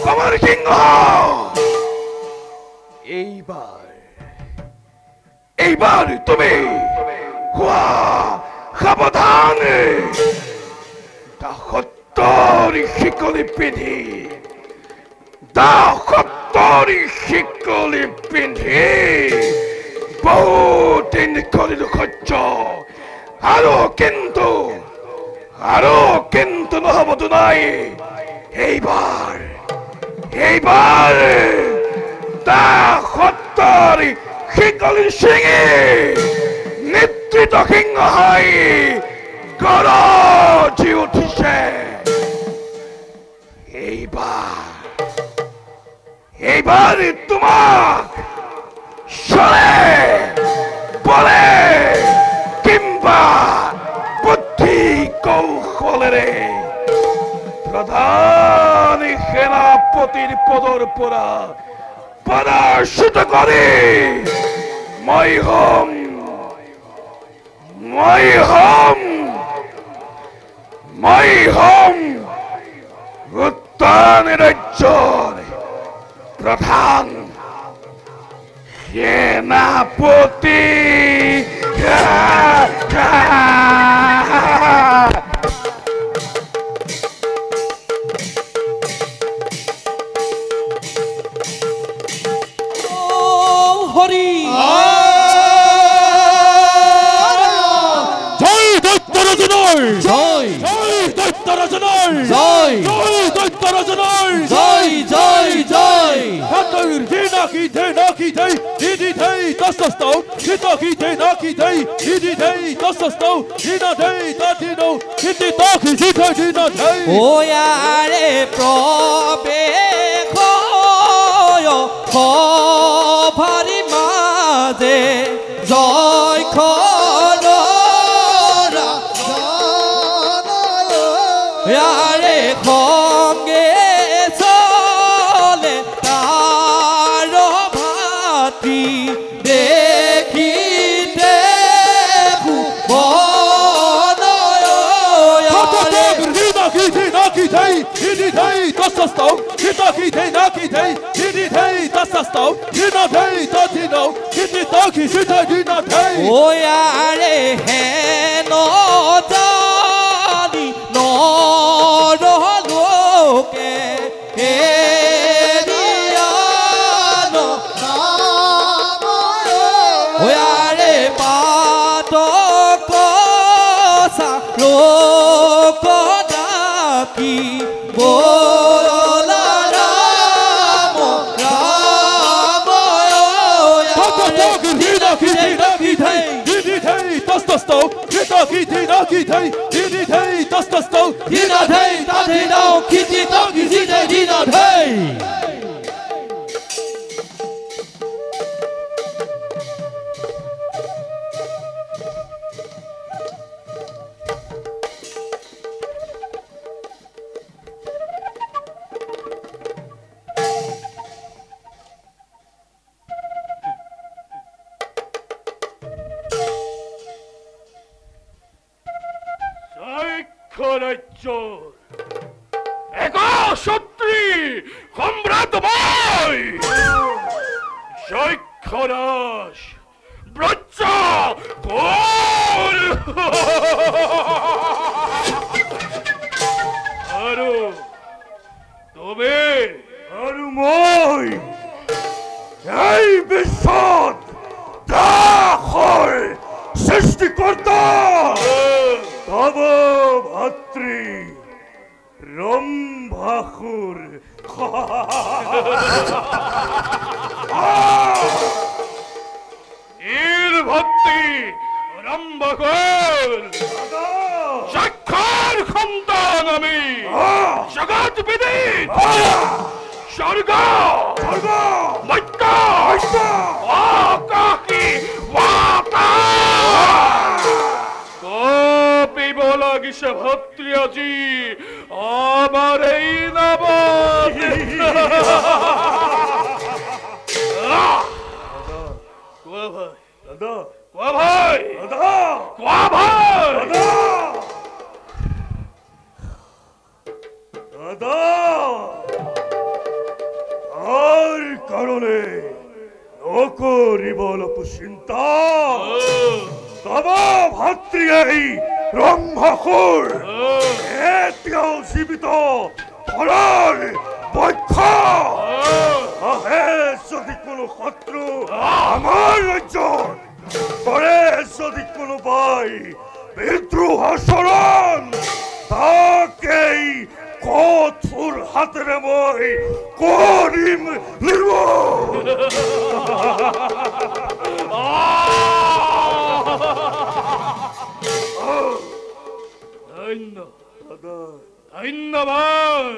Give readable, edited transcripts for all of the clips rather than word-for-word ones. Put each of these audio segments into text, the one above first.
কমল সিংহ এইবাৰ তুমি সাবধানে দাসত্বৰি শিকলি পিন্ধি বহুদিন কৰিলো সহ্য আৰু কিন্তু নহবতো নাই এইবাৰ দাসত্বৰি শিকলি ছিঙি নেতৃত্ব সিংহ হৈ গৰজি উঠিছে এইবাৰ তোমাক চলে বলে কিম্বা বুদ্ধি কৌশলেৰে প্ৰধান সেনাপতিৰ পদৰ পৰা পদচ্যুত কৰি মই হম উত্তৰ ৰাজ্যৰ প্ৰধান সেনাপতি হরি জয় দৈত্যরাজনের জয় জয় দৈত্যরাজনের জয় জয় দৈত্যরাজনের জয় জয় জয় হাতর দিনাকি দেই দিদি দেই দস্তস্তও দিনাকি দেই দিদি দেই দস্তস্তও দিনা দেই দাদিনো দিদি তাকি দিদি দিনা দেই ওয়ারে প্রবেশ ভারি মাঝে জয় খরে সঙ্গে চলে তার ভাতি দেখিতে দিনাকি দেই দিদি দেই দস্তস্তও দিনাকি দেই দিদি দেই দস্তস্তও দিনা দেই দাদিনো দিদি তাকি দিদি দিনা দেই ওয়ারে হেন জানি নরলোকে হেরিয়ানো ওয়ারে পাতক লোক ডাকি বলা রাম রাম দিনাকি দেই দস্তস্তও দিনাকি দেই দিদি দেই দস্তস্তও দিনা দেই দাদিনো কিতি তাকি দিদি দিনা দেই একশত্রী সম্রাট মই শৈক্ষরাস ব্রজ আৰু তুমি আৰু মই এই বিশ্বত দাসৰ সৃষ্টিকৰ্তা তব ভাতৃ ৰম্ভাসুৰ ভক্তি ৰম্ভাসুৰ সাক্ষাৎ সন্তান আমি জগত বিদিত স্বৰ্গ মধ্য আকাশী কপিব লাগিছে ভক্তি আজি আমাৰ এই নব কোৱা ভাই দাদা কোৱা ভাই দাদা দাদা আৰ কাৰণে নকৰিব লোক চিন্তা তব ভাতৃ এই ব্ৰহ্মকুৰ এতিয়াও জীবিত ফলৰ বক্ষ আহে যদি কোনো শত্ৰু আমাৰ ৰাজ্যৰ কৰে যদি কোনোবাই বিদ্ৰোহ আচৰণ তাকেই কঠোৰ হাতেৰে মই কৰিম ধন্যবাদ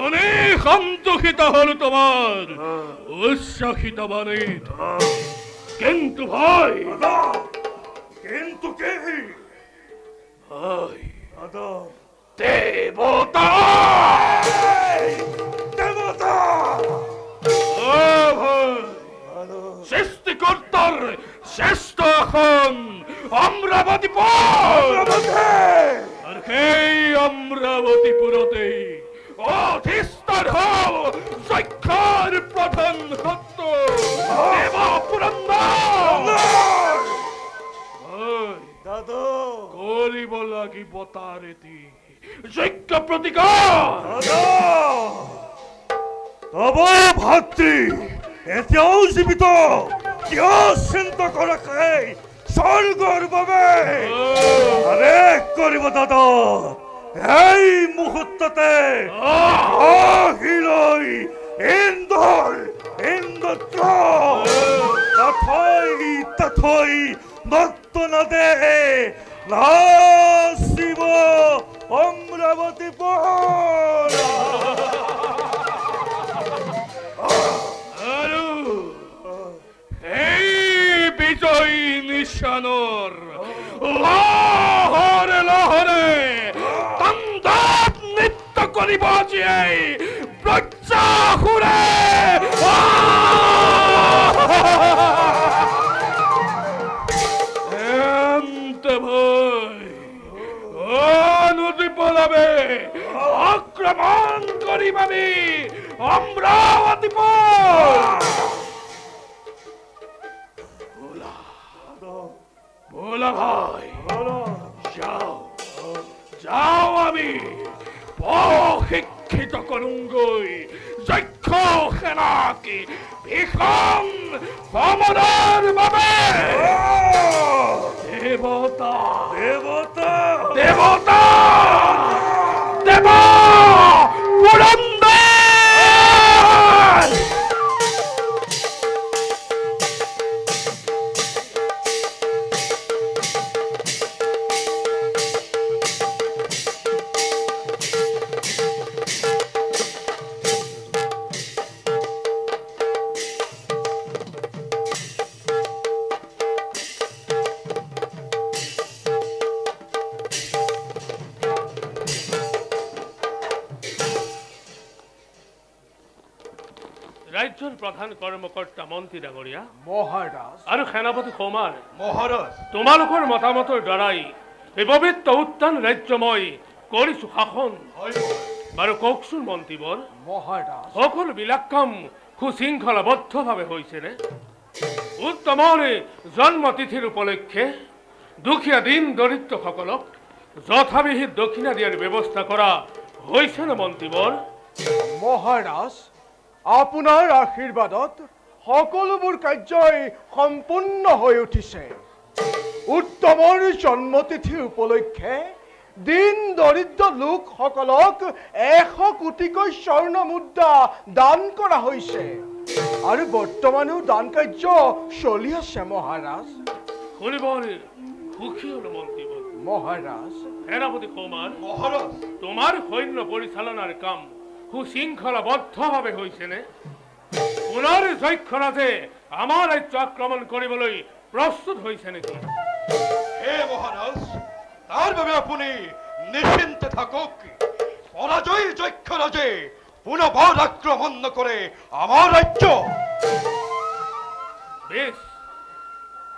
অনেক সন্তোষিত হল তোমার উচ্ছ্বাসিত বাণী কিন্তু ভাই কিন্তু কে ভাই দাদা দেবতা দেবতা সৃষ্টিকর্তার শ্রেষ্ঠ এখন অমরাবতী আর সেই অমরাবতীপুরতে অধিষ্ঠান হল শিক্ষার প্রধান সত্য দেব পুরন্দর দাদা কৰিব লাগিব তাৰ এটি যজ্ঞ প্ৰতিকাৰ তব ভাতৃ এতিয়াও জীবিত কিয় চিন্তা কৰাকে স্বৰ্গৰ বাবে আৰে কৰিব দাদা এই মুহূৰ্ততে আহিলৈ ইন্দ্ৰ তথৈ নৰ্তনাদে নাচিব অমৰাবতী আৰু এই বিজয়ী নিশানৰ লহৰে লহৰে তন্দাত নৃত্য কৰিব জীয়াই ব্ৰজাসুৰে আক্রমণ করিবানি অমরাবতীপুর ভোলা ভাই যাও যাও আমি প্রশিক্ষিত করুঙ্গই যক্ষ সেনাকে ভীষণ সমরার বাবে দেবতা দেবতা দেবতা দেব পুরন্দর ৰাজ্যৰ প্ৰধান কৰ্মকৰ্তা মন্ত্ৰী ডাঙৰীয়া মহাৰাজ আৰু সেনাপতি কৌমাৰ মহাৰাজ তোমালোকৰ মতামতৰ দ্বাৰাই এই পবিত্ৰ উত্তান ৰাজ্য মই কৰিছো শাসন বাৰু কওকচোন মন্ত্ৰীবৰ মহাৰাজ সকলোবিলাক কাম সুশৃংখলাবদ্ধভাৱে হৈছেনে উত্তমৰ জন্মতিথিৰ উপলক্ষে দুখীয়া দিন দৰিদ্ৰসকলক যথাবিহিত দক্ষিণা দিয়াৰ ব্যৱস্থা কৰা হৈছেনে মন্ত্ৰীবৰ মহাৰাজ আপোনাৰ আশীৰ্বাদত সকলোবোৰ কাৰ্যই সম্পূৰ্ণ হৈ উঠিছে উত্তমৰ জন্মতিথি উপলক্ষে দিন দৰিদ্ৰ লোকসকলক 100 কোটিকৈ স্বৰ্ণ মুদ্ৰা দান কৰা হৈছে আৰু বৰ্তমানো দান কাৰ্য চলি আছে মহাৰাজ শুনিবৰ সুখী হল মন্ত্ৰীবৰ মহাৰাজ সেনাপতি কৌমাৰ মহাৰাজ তোমাৰ সৈন্য পৰিচালনাৰ কাম সুশৃংখলাবদ্ধভাৱে হৈছেনে পুনৰ যক্ষৰাজে আমাৰ ৰাজ্য আক্ৰমণ কৰিবলৈ প্ৰস্তুত হৈছে নেকি হে মহাৰাজ তাৰ বাবে আপুনি নিশ্চিন্ত থাকক পৰাজয়ী যক্ষৰাজে পুনৰবাৰ আক্ৰমণ নকৰে আমাৰ ৰাজ্য বেশ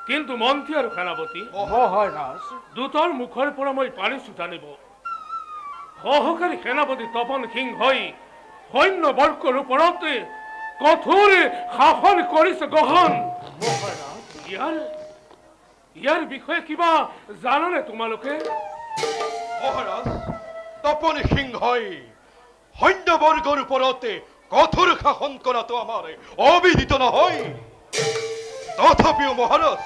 কিন্তু মন্ত্ৰী আৰু সেনাপতি মহাৰাজ দুটাৰ মুখৰ পৰা মই পাৰিছো জানিব সহকাৰী সেনাপতি তপন সিংহই সৈন্য বৰ্গৰ ওপৰতে কঠোৰ শাসন কৰিছে গ্ৰহণ ইয়াৰ বিষয়ে কিবা জানানে তোমালোকে মহাৰাজ তপন সিংহই সৈন্যবৰ্গৰ ওপৰতে কঠোৰ শাসন কৰাটো আমাৰ অবিদিত নহয় তথাপিও মহাৰাজ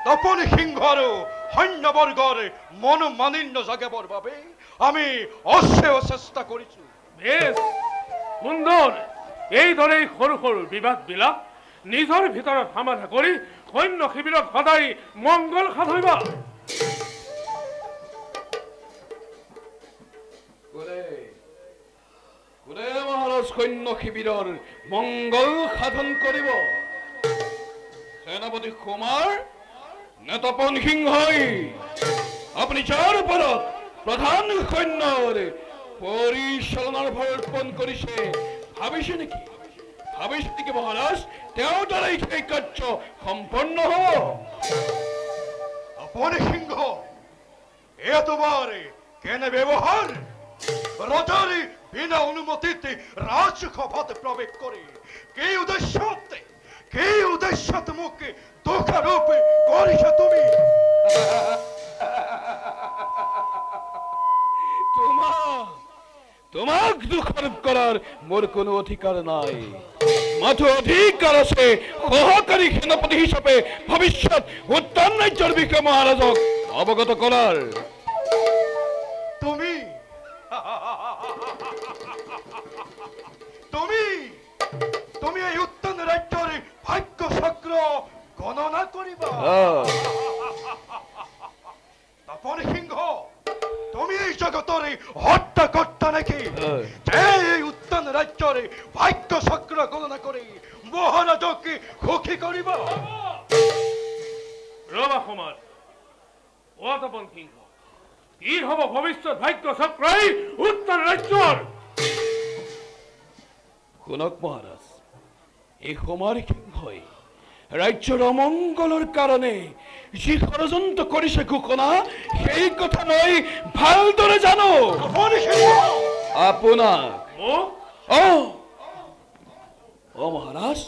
তপন সিংহ আৰু সৈন্যবৰ্গৰ মনোমালিন্য জাগাবৰ বাবে আমি অশ্ৰেয় চেষ্টা কৰিছো বেশ সুন্দৰ এইদৰে সৰু সৰু বিবাদবিলাক নিজৰ ভিতৰত সমাধা কৰি সৈন্য শিবিৰত সদায় মংগল সাধইবা কোনে মহাৰাজ সৈন্য শিবিৰৰ মংগল সাধন কৰিব সেনাপতি কুমাৰ নে তপন সিংহই আপুনি যাৰ ওপৰত প্ৰধান সৈন্যৰ পৰিচালনাৰ ভাৰ অৰ্পণ কৰিছে ভাবিছে নেকি মহাৰাজ তেওঁৰ দ্বাৰাই সেই কাৰ্য সম্পন্ন হ'ব তপন সিংহ এয়া তোমাৰ কেনে ব্যৱহাৰ ৰজাৰ বিনা অনুমতিতে ৰাজসভাত প্ৰৱেশ কৰি কি উদ্দেশ্যত মোক দোষাৰোপ কৰিছা তুমি তোমাক দোষাৰোপ কৰাৰ মোৰ কোনো অধিকাৰ নাই মাথো অধিকাৰ আছে সহকাৰী সেনাপতি হিচাপে ভৱিষ্যত উত্তৰ ৰাজ্যৰ বিষয়ে মহাৰাজক অৱগত কৰাৰ তুমি এই উত্তৰ ৰাজ্যৰ ভাগ্য চক্ৰ গণনা কৰিবা তপন সিংহ তুমি এই জগতৰ হত্যাকৰ্তা নেকি এই উত্তৰ ৰাজ্যৰ ভাগ্য চক্ৰ গণনা কৰি মহাৰাজক সুখী কৰিবা ৰবা সমাজ তপন সিংহ কি হ'ব ভৱিষ্যত ভাগ্য চক্ৰই উত্তৰ ৰাজ্যৰ শুনক মহাৰাজ এই সমাৰ সিংহই ৰাজ্যৰ অমংগলৰ কাৰণে যি ষড়যন্ত্ৰ কৰিছে ঘোষণা সেই কথা মই ভালদৰে জানো আপোনাক মহাৰাজ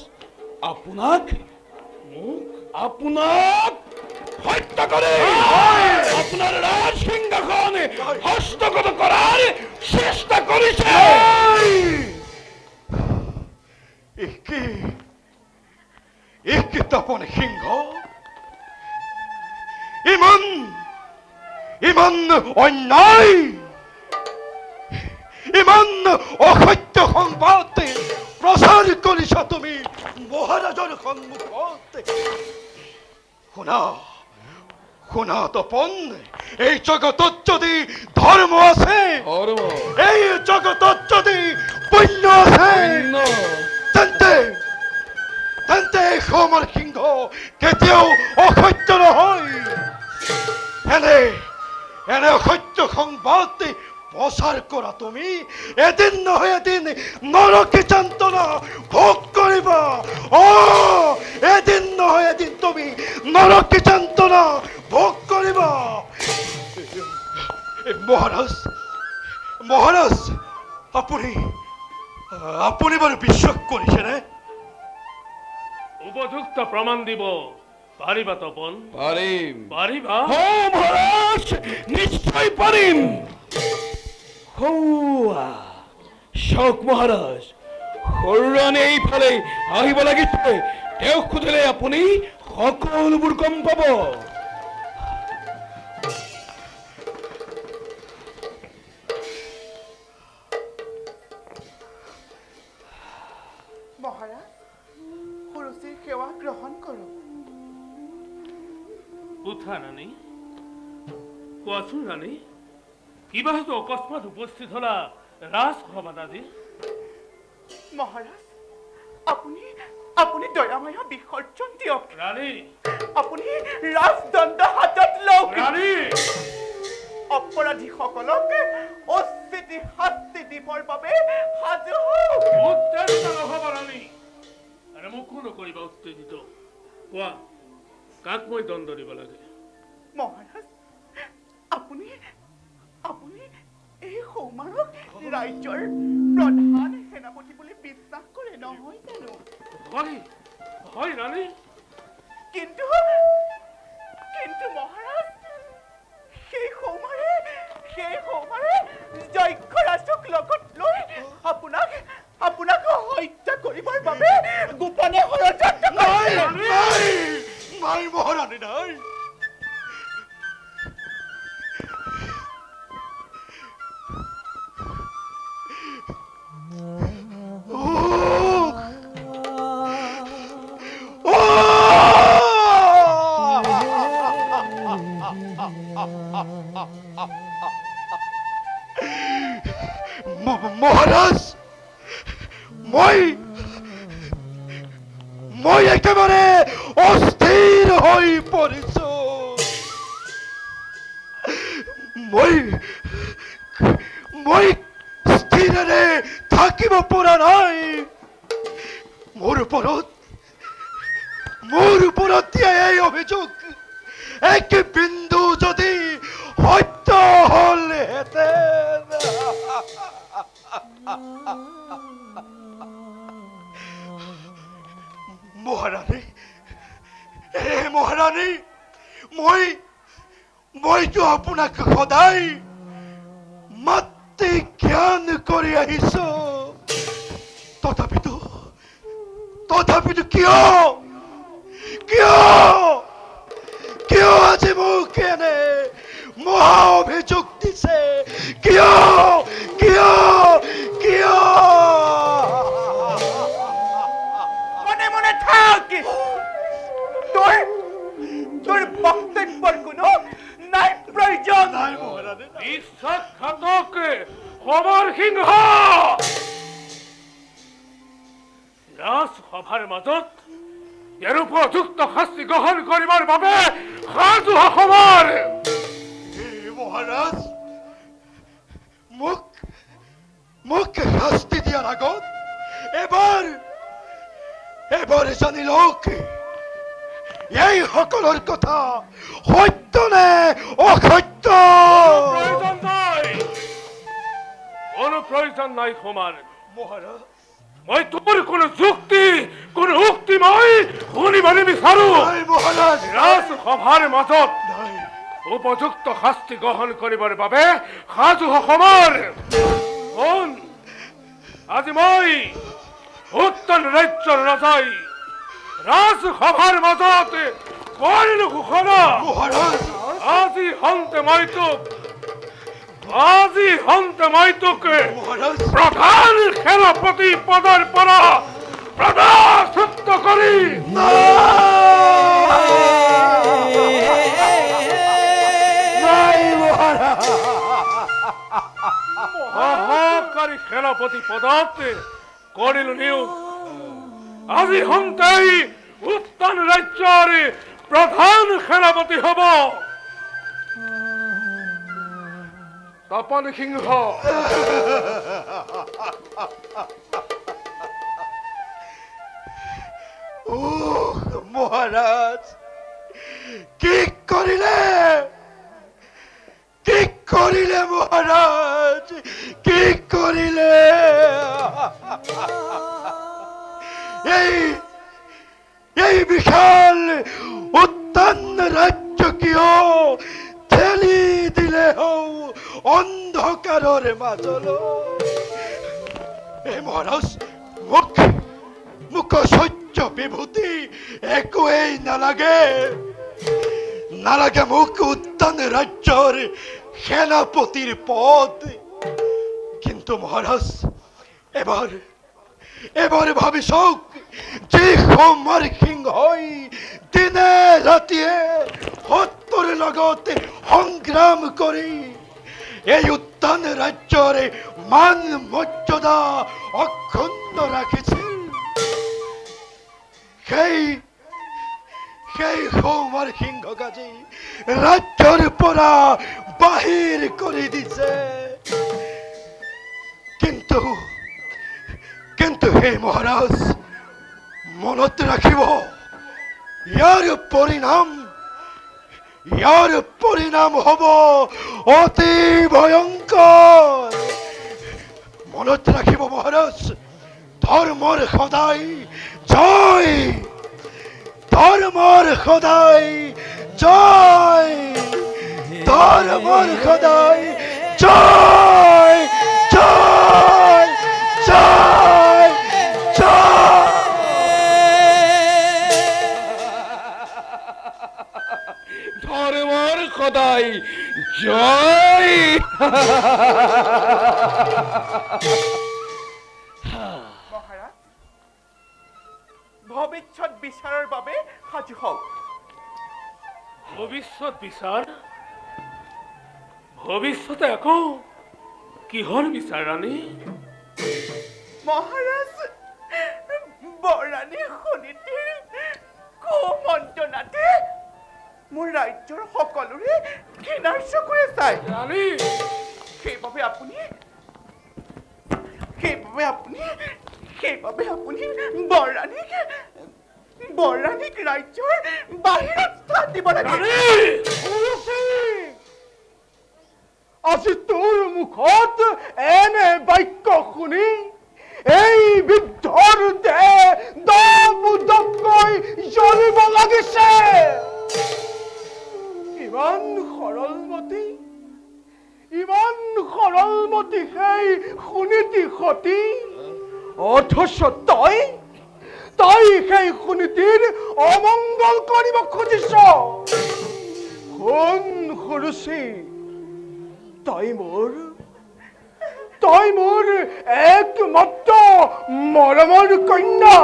আপোনাক হত্যা কৰে আপোনাৰ ৰাজ সিংহাসন হস্তগত কৰাৰ চেষ্টা কৰিছে তপন সিংহ ইমান অন্যায় ইমান অসত্য সংবাদ প্ৰচাৰ কৰিছা তুমি মহাৰাজৰ সন্মুখত শুনা তপন এই জগতত যদি ধৰ্ম আছে এই জগতত যদি পুণ্য আছে তেন্তে সমৰ সিংহ কেতিয়াও অসত্য নহয় এনে অসত্য সংবাদ প্ৰচাৰ কৰা তুমি এদিন নহয় এদিন নৰকী যন্ত্ৰণা ভোগ কৰিবা এদিন নহয় এদিন তুমি নৰকী যন্ত্ৰণা ভোগ কৰিবা মহাৰাজ আপুনি বাৰু বিশ্বাস কৰিছেনে উপযুক্ত প্ৰমাণ দিব পাৰিবা তপন পাৰিবা মহাৰাজ নিশ্চয় পাৰিম চাওক মহাৰাজ সৰুৰণে এইফালে আহিব লাগিছে তেওঁক সুধিলে আপুনি সকলোবোৰ গম পাব মহাৰাজ সুৰুচিৰ সেৱা গ্ৰহণ কৰক উঠা ৰাণী কোৱাচোন ৰাণী কিবা হয়তো অকস্মাত উপস্থিত হলা ৰাজসভাত আজি মহাৰাজ আপুনি দয়াময় বিসৰ্জন দিয়ক ৰাণী আপুনি ৰাজদণ্ড হাতত লওক ৰাণী অপৰাধীসকলক উচিত শাস্তি দিবৰ বাবে সাজু উত্তেজিত নহ'ব ৰাণী আৰু মোকো নকৰিবা উত্তেজিত কোৱা কাক মই দণ্ড দিব লাগে? মহাৰাজ আপুনি আপুনি এই সৌমাৰক ৰাজ্যৰ প্ৰধান সেনাপতি বুলি বিশ্বাস কৰে নহয় জানো? হয় হয় ৰাণী, কিন্তু মহাৰাজ সেই সৌমাৰে যক্ষৰাজক লগত লৈ আপোনাক হত্যা কৰিবৰ বাবে গোপনে ষড়যন্ত্ৰ কৰিছে। নাই মহাৰাণী নাই। মহাৰাজ মই একেবাৰে অস্থিৰ হয়ে পড়েছ। মই স্থিৰে থাকিব পৰা নাই। মোৰ ওপৰত এই অভিযোগ এক বিন্দু যদি সত্য হলহেঁতেন, মহাৰাণী মইতো আপোনাক সদায় মাতৃ জ্ঞান কৰি আহিছো। তথাপিতো কিয় আজি মোক এনে মহা অভিযোগ দিছে? কিয় মনে মনে থাক। তোর বক্তব্যের কোনো নাই প্রয়োজন। নাই মহারানী, বিশ্বাসঘাতক সমৰ সিংহ ৰাজসভাৰ মাজত ইয়াৰ উপযুক্ত শাস্তি গ্ৰহণ কৰিবৰ বাবে সাজু সমৰ। মহাৰাজ মোক শাস্তি দিয়াৰ আগত এবাৰ জানি লোক এই সকলেৰ কথা সত্য নে অসত্য। কোনো প্ৰয়োজন নাই সমান। মহাৰাজ মই তোৰ কোনো যুক্তি কোনো উক্তি মই শুনিব নিবিচাৰো। মহাৰাজ ৰাজসভাৰ মাজত নাই। উপযুক্ত শাস্তি গ্ৰহণ কৰিবৰ বাবে সাজু সমৰ। শুন, আজি মই উত্তৰ ৰাজ্যৰ ৰজাই ৰাজসভাৰ মাজত কৰিলো ঘোষণা। মহাৰাজ আজি হন্তে মই তোক মহাৰাজ প্ৰধান সেনাপতি পদৰ পৰা পদচ্যুত কৰি সহকাৰী সেনাপতি পদত কৰিলো নিয়োগ। আজি হন্তেই উত্তৰ ৰাজ্যৰ প্ৰধান সেনাপতি হব তপন সিংহ। মহারাজ কি করিলে মহারাজ, কি করিলে? এই বিশাল উত্তান রাজ্য কিয় ঠেলি দিলে অন্ধকারের মাজলৈ। মহারাজ মোক সহ্য বিভূতি একোৱেই নালাগে মোক উত্তান ৰাজ্যৰ সেনাপতিৰ পদ। কিন্তু মহাৰাজ এবাৰ ভাবি চাওক, যে সমৰ সিংহই দিনে ৰাতিয়ে শত্ৰুৰ লগত সংগ্ৰাম কৰি এই উত্তান ৰাজ্যৰ মান মৰ্যাদা অক্ষুণ্ণ ৰাখিছিল, সেই সমৰ সিংহক আজি ৰাজ্যৰ পৰা বাহিৰ কৰি দিছে। কিন্তু হে মহাৰাজ, মনত ৰাখিব, ইয়াৰ পৰিণাম হ'ব অতি ভয়ংকৰ। মনত ৰাখিব মহাৰাজ, ধৰ্মৰ সদায় জয়, ধৰ্মৰ সদায় জয়, ধৰ্মৰ সদায় জয়, জয়, জয়, জয়। ধৰ্মৰ খোদাই জয়। মহাৰাজ, ভৱিষ্যত বিচাৰৰ বাবে সাজু হওক। ভবিষ্যৎ বিচাৰ? ভবিষ্যতে আকৌ কিহৰ বিচাৰ ৰাণী? মহাৰাজ, বৰাণী শোণিতীৰ কুমন্ত্ৰণাতে মোৰ ৰাজ্যৰ সকলোৰে ঘৃণাৰ চকুৰে চাই। ৰাণী, সেইবাবে আপুনি বৰাণীক ৰাজ্যৰ বাহিৰত স্থান দিব লাগে। আজি তোৰ মুখত এনে বাক্য শুনি এই বৃদ্ধৰ দেহ দপদপকৈ জ্বলিব লাগিছে। ইমান সৰলমতি সেই সুনীতি সতী, অথচ তই সেই সুনীতিৰ অমংগল কৰিব খুজিছ। শুন সুৰুচি, তই মোৰ একমাত্ৰ মৰমৰ কন্যা।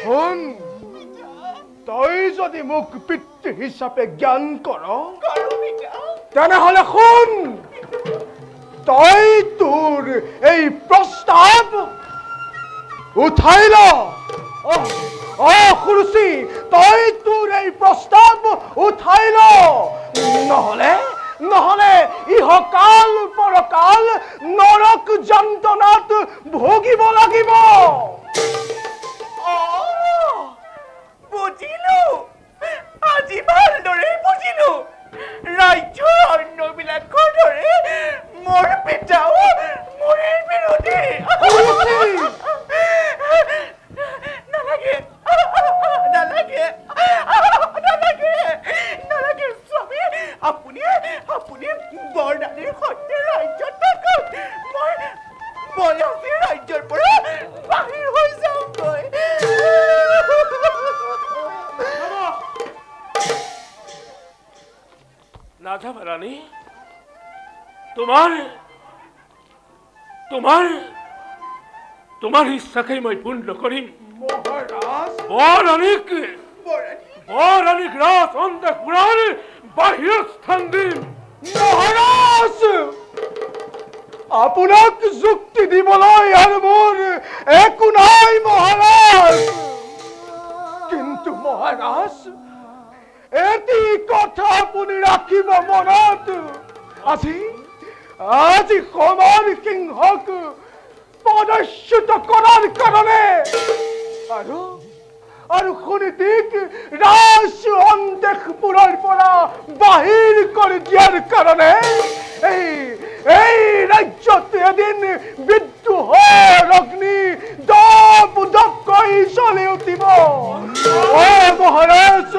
শুন, তই যদি মোক পিতৃ হিচাপে জ্ঞান কৰ, তেনেহলে শুন, তই তোৰ এই প্ৰস্তাৱ উঠাই ল। সুৰুচি, তই তোৰ এই প্ৰস্তাৱ উঠাই ল, নহলে ইহকাল পৰকাল নৰক যন্ত্ৰণাত ভোগিব লাগিব। বুজিলো, আজি ভালদৰে বুজিলো। ৰাজ্যৰ অন্যবিলাকৰ দৰে মোৰ পিতাও মোৰ বিৰোধী। নালাগে, নালাগে, নালাগে, নালাগে স্বামী, আপুনি বৰদানীৰ সৈতে ৰাজ্যত থাকক। মই আজি ৰাজ্যৰ পৰা বাহিৰ হৈ যাওঁগৈ। নাযাবা ৰাণী, তোমাৰ ইচ্ছাকেই মই পূৰ্ণ কৰিম। বৰাণীক ৰাজ অন্তঃপুৰৰ বাহিৰত স্থান দিম। মহাৰাজ, আপোনাক যুক্তি দিবলৈ আৰু মোৰ একো নাই মহাৰাজ। কিন্তু মহাৰাজ, এটি কথা আপুনি ৰাখিব মনত। আজি সমান সিংহক পদচ্যুত কৰাৰ কাৰণে আৰু সুনীতিক ৰাজ অন্তঃপুৰৰ পৰা বাহিৰ কৰি দিয়াৰ কাৰণে এই ৰাজ্যত এদিন বিদ্ৰোহৰ অগ্নি দপদপকৈ জ্বলি উঠিব। মহাৰাজ,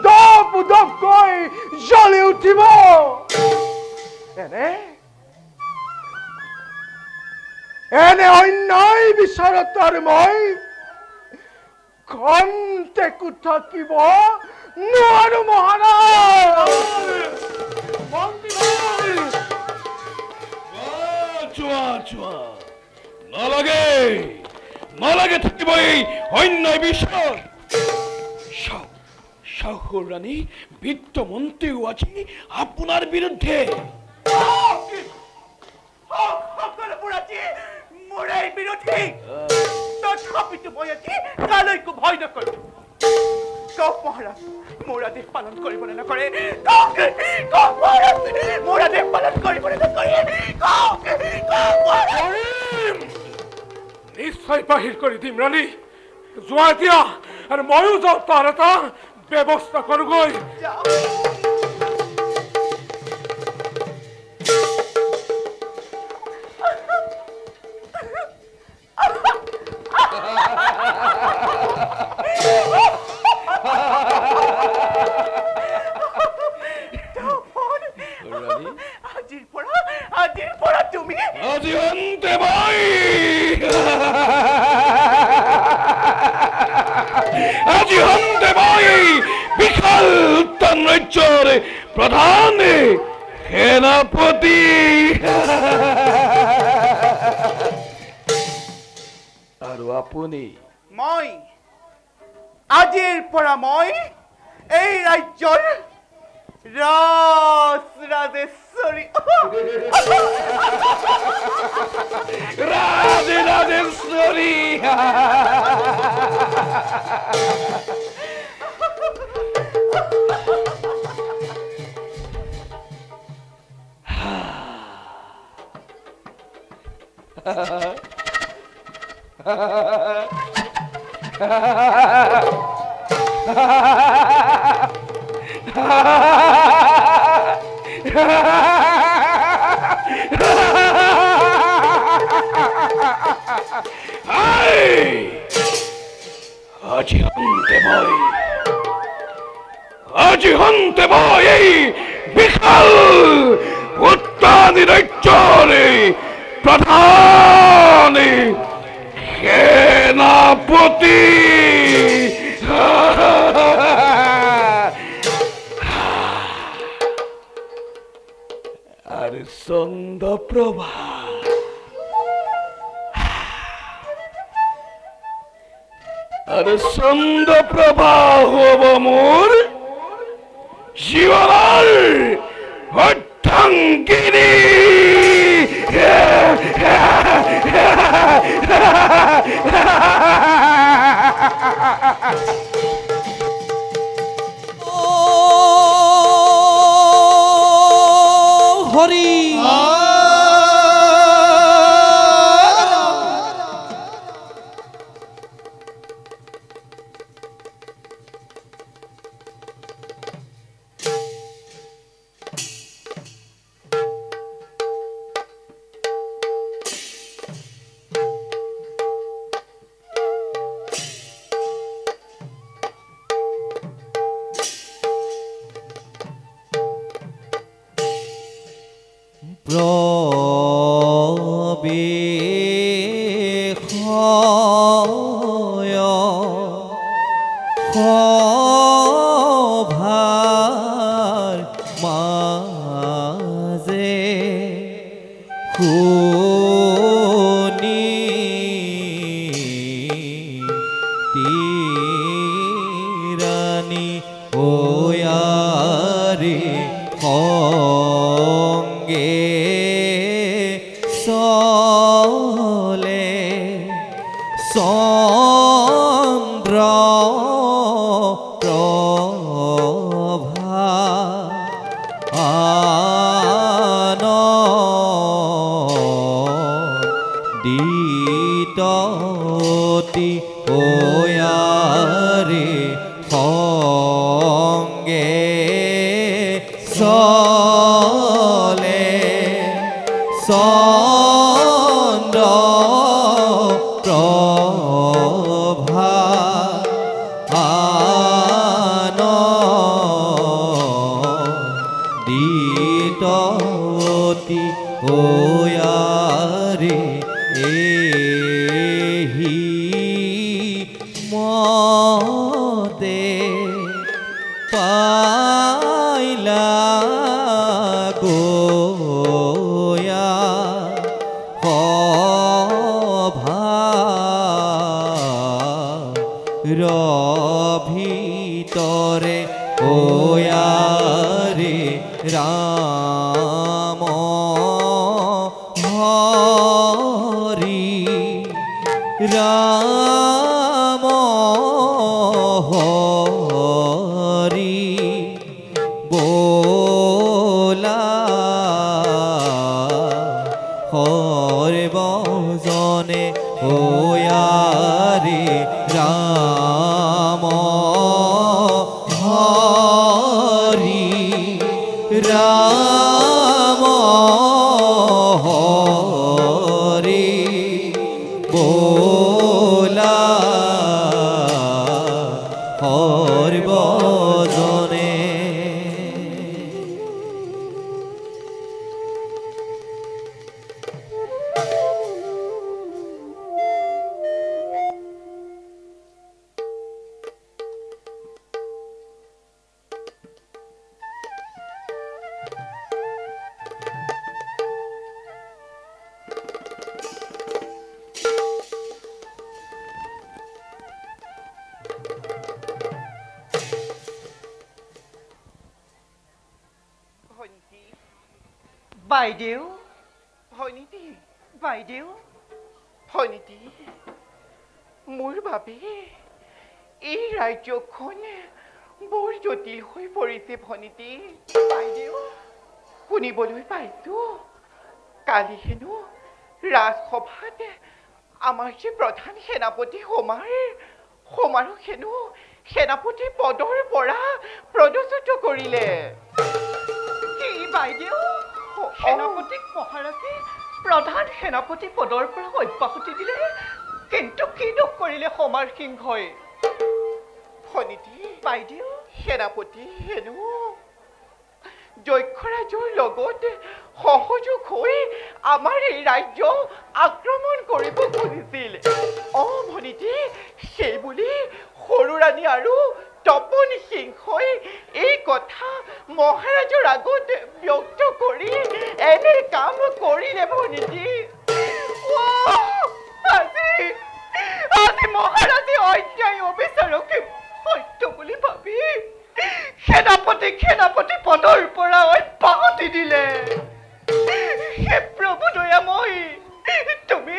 দপদপকৈ জ্বলি উঠিব। এনে অন্যায় বিচাৰত আৰু মই খন্তেকো থাকিব নোৱাৰো মহাৰাজ। নালাগে থাকিব এই অন্যায় বিচাৰ। শাহুৰ ৰাণী, বিত্ত মন্ত্ৰীও আজি আপোনাৰ বিৰুদ্ধে। মোৰেই বিৰোধী, তথাপিতো মই আজি কালৈকো ভয় নকৰো। কওক মহাৰাজ, মোৰ আদেশ পালন কৰিবনে নকৰে? কওক মহাৰাজ, মোৰ আদেশ পালন কৰিবনে নকৰে? নিশ্চয় বাহিৰ কৰি দিম ৰাণী। যোৱা এতিয়া, আৰু ময়ো যাওঁ তাৰ এটা ব্যৱস্থা কৰোঁগৈ আজিৰ পৰা তুমি আজি অন্তে মই আজি অন্তে মই বিশাল উত্তান ৰাজ্যৰ প্ৰধান সেনাপতি আৰু আপুনি মই আজিৰ পৰা মই এই ৰাজ্যৰ ৰাজেশ্বৰী ৰাজেশ্বৰী আজি হন্তে মই এই বিশাল উত্তানী ৰাজ্যৰ প্ৰধান সেনাপতি আর চন্দ্রপ্রভা আর চন্দ্রপ্রভা হব মোর জীবনের অর্ধাঙ্গিনী হরি সভার মাঝে শুনি তিরানি ওয়ারে সঙ্গে চলে চন্দ্র প্রভা আনন্দিততি ওয়ারে সঙ্গে চলে চন্দ্র প্রভা আনন্দিততি ওয়ারে এহি মতে পাইলা গোয়া সভার ভিতরে ওয়ারে রাম হরি রাম হরি বোলা হরবজনে ওয়ারে রাম বাইদেউ ভনীতি বাইদেউ ভনীতি মোৰ বাবে এই ৰাজ্যখন বৰ জটিল হৈ পৰিছে ভনীতি বাইদেউ শুনিবলৈ পাইছো কালি হেনো ৰাজসভাত আমাৰ যে প্ৰধান সেনাপতি সমাৰক হেনো সেনাপতি পদৰ পৰা পদচ্যুত কৰিলে কি বাইদেউ সেনাপতিক মহাৰাজে প্ৰধান সেনাপতি পদৰ পৰা অব্যাহতি দিলে কিন্তু কি দুখ কৰিলে সমাৰ সিংহই ভনীতি বাইদেউ সেনাপতি হেনো যক্ষৰাজৰ লগত সহযোগ হৈ আমাৰ এই ৰাজ্য আক্ৰমণ কৰিব খুজিছিল ভনীতি সেই বুলি সৰু ৰাণী আৰু তপন সিংহই এই কথা মহাৰাজৰ আগত ব্যক্ত কৰি এনে কাম কৰিলে ভনীতি আজি মহাৰাজে অন্যায় অবিচাৰক সত্য বুলি ভাবি সেনাপতি পদৰ পৰা অব্যাহতি দিলে হে প্ৰভু দয়াময় তুমি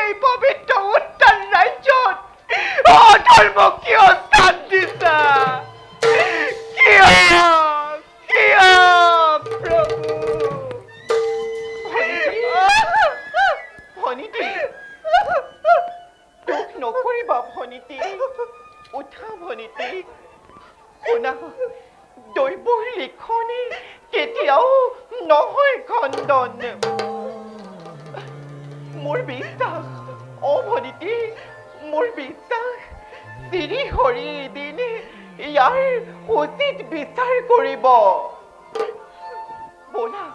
এই পবিত্ৰ উত্তৰ ৰাজ্যত অধৰ্ম কিয় স্থান দিছা কিয় প্ৰভু ভনীতি দুখ নকৰিবা ভনীতি উঠা ভনীতি শুনা দৈৱৰ লিখনি কেতিয়াও নহয় খণ্ডন মোৰ বিশ্বাস ভনীতি মোৰ বিশ্বাস শ্ৰী হৰি এদিন ইয়াৰ উচিত বিচাৰ কৰিব বলা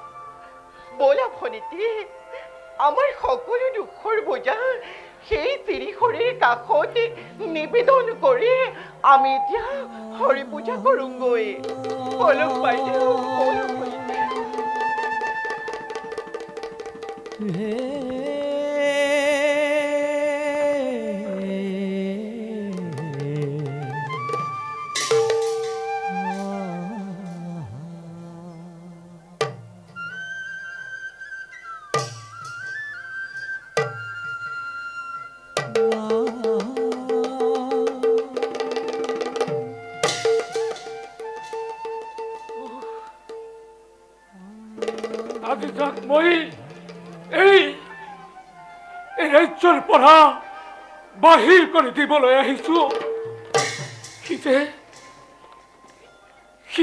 ভনীতি আমাৰ সকলো দুখৰ বোজা সেই শ্ৰী হৰিৰ কাষত নিবেদন কৰি আমি এতিয়া হৰি পূজা কৰোঁগৈ বলক বাইদেউ বলক আজি যাক মই এই ৰাজ্যৰ পৰা বাহিৰ কৰি দিবলৈ আহিছো সি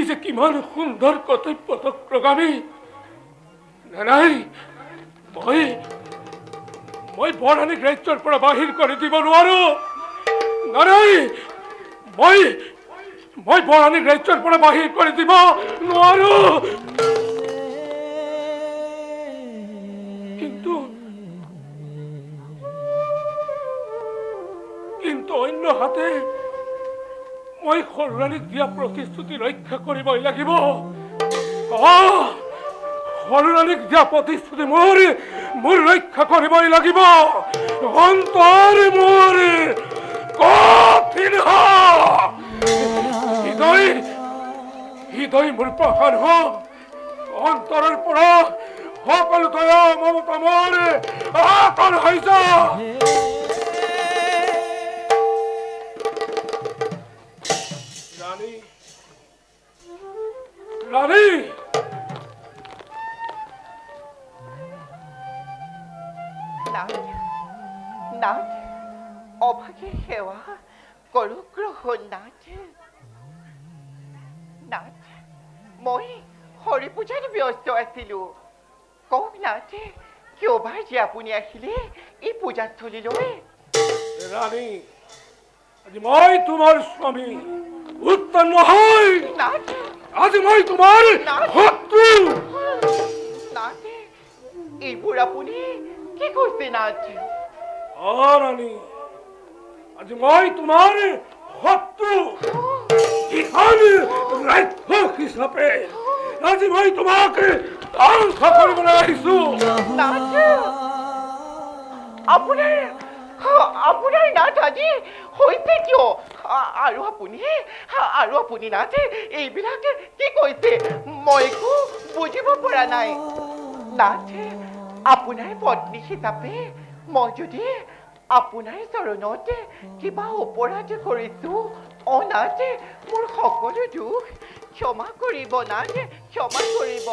যে কিমান সুন্দৰ কৰ্তব্যগ্ৰামী নাই মই বৰাণীক ৰাজ্যৰ পৰা বাহিৰ কৰি দিব নোৱাৰো নাই মই বৰাণীক ৰাজ্যৰ পৰা বাহিৰ কৰি দিব নোৱাৰো কিন্তু অন্য হাতে মই সৰু ৰাণীক দিয়া প্ৰতিশ্ৰুতি ৰক্ষা কৰিবই লাগিব সৰু ৰাণীক দিয়া প্ৰতিশ্ৰুতি মোৰ ৰক্ষা কৰিবই লাগিব অন্তৰ মোৰ কঠিন হৃদয় মোৰ প্ৰসাদ অন্তৰৰ পৰা সকলো দয়া মমতা মোৰ আঁতৰ হৈ যা ৰানী নাথ অভাগীৰ সেৱা কৰোগ্ৰহ নাথ মই হৰি পূজাত ব্যস্ত আছিলো কওক নাথ কিয়বা যে আপুনি আহিলে এই পূজাস্থলীলৈ রানী আজি মই তোমাৰ স্বামী উত্তৰ নহয় নাথ আজি মই তোমাৰ শত্ৰু নাথ এইবোৰ আপুনি কি কৈছে নাথ ৰানী আজি মই তোমাৰ শত্ৰু ইখন ৰাক্ষস হিচাপে আজি মই তোমাক ধ্বংস কৰিবলৈ আহিছো নাথ আপোনাৰ নাথ আজি হৈছে কিয় আৰু আপুনি নাথ এইবিলাক কি কৈছে মই একো বুজিব পৰা নাই নাথ আপোনাৰ পত্নী হিচাপে মই যদি আপোনাৰ চৰণতে কিবা অপৰাধ কৰিছো নাথ মোৰ সকলো দুখ ক্ষমা কৰিব নাথ ক্ষমা কৰিব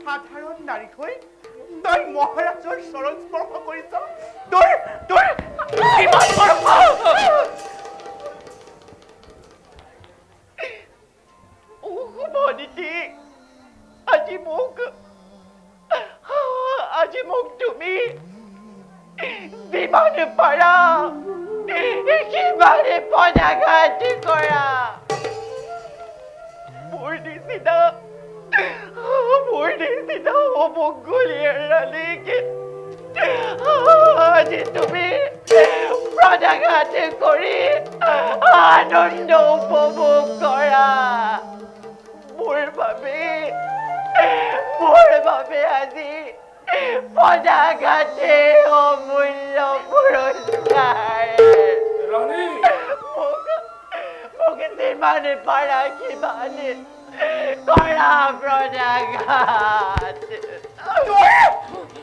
সাধাৰণ নাৰী হৈ তই মহাৰাজৰ চৰণ স্পৰ্শ কৰিছ তোৰ কিমান গৰ্ব ভনীতি আজি মোক তুমি যিমানে পাৰা সিমানে পদাঘাত কৰা মোৰ নিচিনা আজি তুমি পদাঘাত কৰি আনন্দ উপভোগ কৰা মোৰ বাবে আজি পদাঘাতে অমূল্য পুৰস্কাৰ মোক যিমানে পাৰা সিমানে কৰা পদাঘাত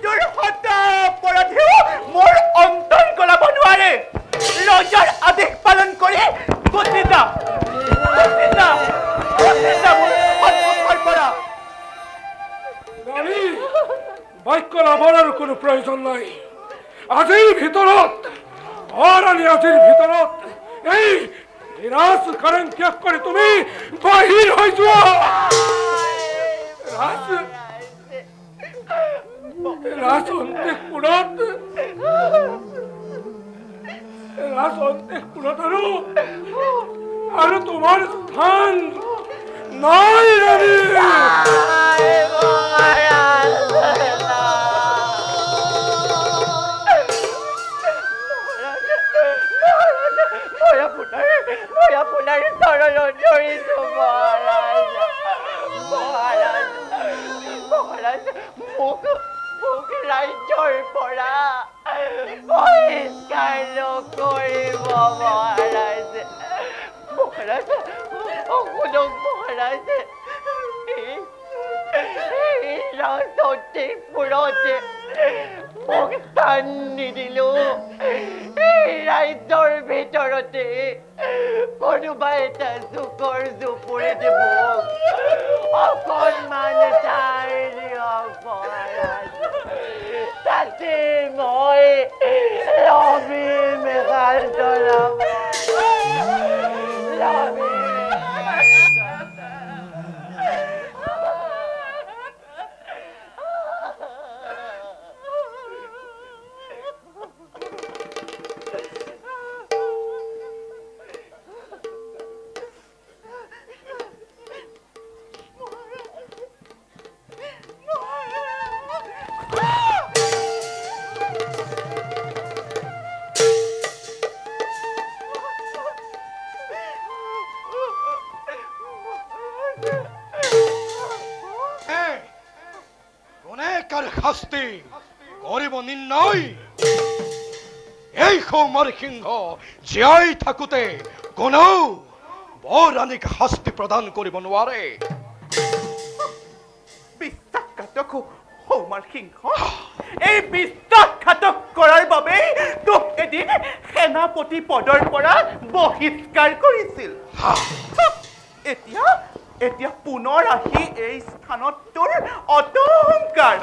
তোৰ হত্যা অপৰাধীও মোৰ অন্তন গলাব নোৱাৰে ৰজাৰ আদেশ পালন কৰি গুচি যা বাক্য লাভৰ কোনো প্ৰয়োজন নাই আজিৰ ভিতৰত এই ৰাজ কাৰেং ত্যাগ কৰি তুমি বাহিৰ হৈ যোৱা ৰাজ অন্তেকপুৰত আৰু তোমাৰ স্থান নাই ৰাণী মই আপোনাৰ চৰণত ধৰিছো মহাৰাজ মোক ৰাজ্যৰ পৰা বহিষ্কাৰ নকৰিব মহাৰাজ মহাৰাজ ৰাজপুৰতে মোক স্থান নিদিলো ৰাজ্যৰ ভিতৰতে কোনোবা এটা জোকৰ জুপুৰিত মোক অকণমান ঠাই দিয়ক মহাৰাজ তাতে মই ৰবি মেঘাল তলাম শাস্তি কৰিব নিৰ্ণয় এই সৌমাৰ সিংহ জীয়াই থাকোঁতে কোনেও বৰৰাণীক শাস্তি প্ৰদান কৰিব নোৱাৰে বিশ্বাসঘাতক সৌমাৰ সিংহ এই বিশ্বাসঘাতক কৰাৰ বাবে তোক এদিন সেনাপতি পদৰ পৰা বহিষ্কাৰ কৰিছিল এতিয়া পুনৰ আহি এই স্থানত তোৰ অতংকাৰ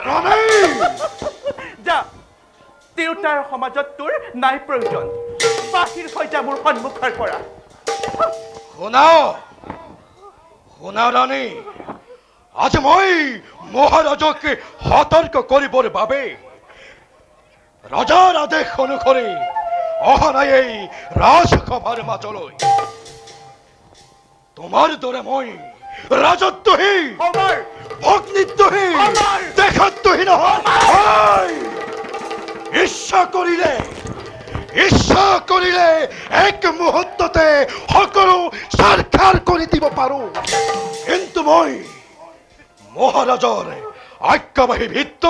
যা দেউতাৰ সমাজত তোৰ নাই প্ৰয়োজন বাহিৰ হৈ যা মোৰ সন্মুখৰ পৰা শুনা ৰাণী আজি মই মহাৰাজক সতৰ্ক কৰিবৰ বাবে ৰজাৰ আদেশ অনুসৰি অহা নাই এই ৰাজসভাৰ মাজলৈ তোমাৰ দৰে মই ৰাজত্বহীন ভগ্নীত্বহীন দেশত্বহীন নহয় ইচ্ছা কৰিলে ইচ্ছা কৰিলে এক মুহূৰ্ততে সকলো সাক্ষাৎ কৰি দিব পাৰোঁ কিন্তু মই মহাৰাজৰ আজ্ঞাবাহী ভিত্ত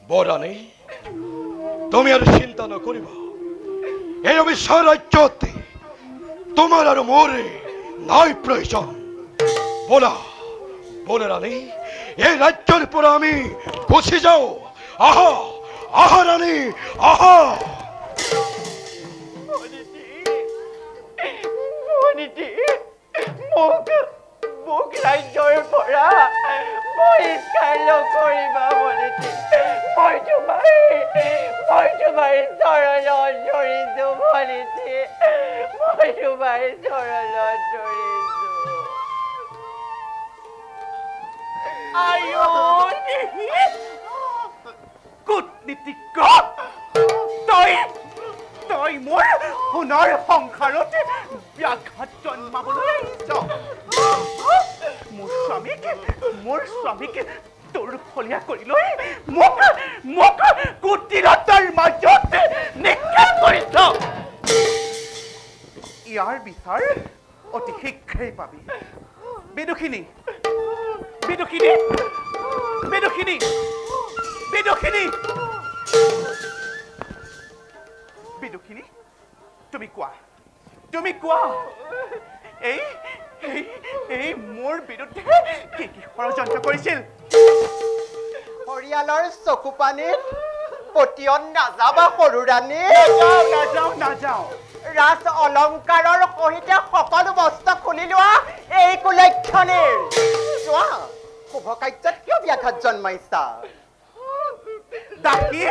বৰাণী তুমি আৰু চিন্তা নকৰিবা এই অবিশ্বাস ৰাজ্যত তোমাৰ আৰু মোৰ নাই প্ৰয়োজন বলা বলে ৰাণী এই ৰাজ্যৰ পৰা আমি গুচি যাওঁ আহা আহা ৰাণী আহা মোক ৰাজ্যৰ পৰা পৰিষ্কাৰ নকৰিবা বনিতি মই তোমাৰ চৰণত ধৰিছো বনিতি মই তোমাৰ চৰণত ধৰিছো কূটনীতিজ্ঞ তই মোৰ সোণৰ সংসাৰত ব্যাঘাত জন্মাবলৈ আহিছ মোৰ স্বামীক তোৰ ফলীয়া কৰি লৈ মোক কুটিলতাৰ মাজত নিক্ষেপ কৰিছ ইয়াৰ বিচাৰ অতি শীঘ্ৰেই পাবি বিদুষিনী বিদুষিনী বিদুষিনী বিদুষিনী বিদুষিনী তুমি কোৱা এই মোৰ বিৰুদ্ধে কি ষড়যন্ত্ৰ কৰিছিল পৰিয়ালৰ চকু পানীত পতিয়ন নাযাবা সৰু ৰাণী নাযাওঁ ৰাজ অলংকাৰৰ সহিতে সকলো বস্ত্ৰ খুলি লোৱা এই কুলক্ষণীৰ চোৱা শুভ কাৰ্যত কিয় ব্যাঘাত জন্মাইছা দাসী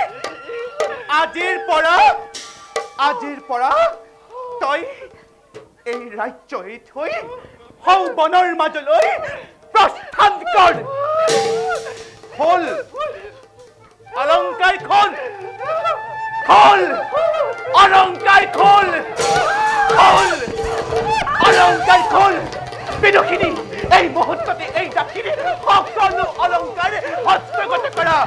আজিৰ পৰা তই এই ৰাজ্য এৰি থৈ সৌবনৰ মাজলৈ প্ৰস্থান কৰ খোল অলংকাৰ খোল অলংকাৰ খোল বিদুষিনী এই মুহূৰ্ততে এই দাসীৰ সকলো অলংকাৰ হস্তগত কৰা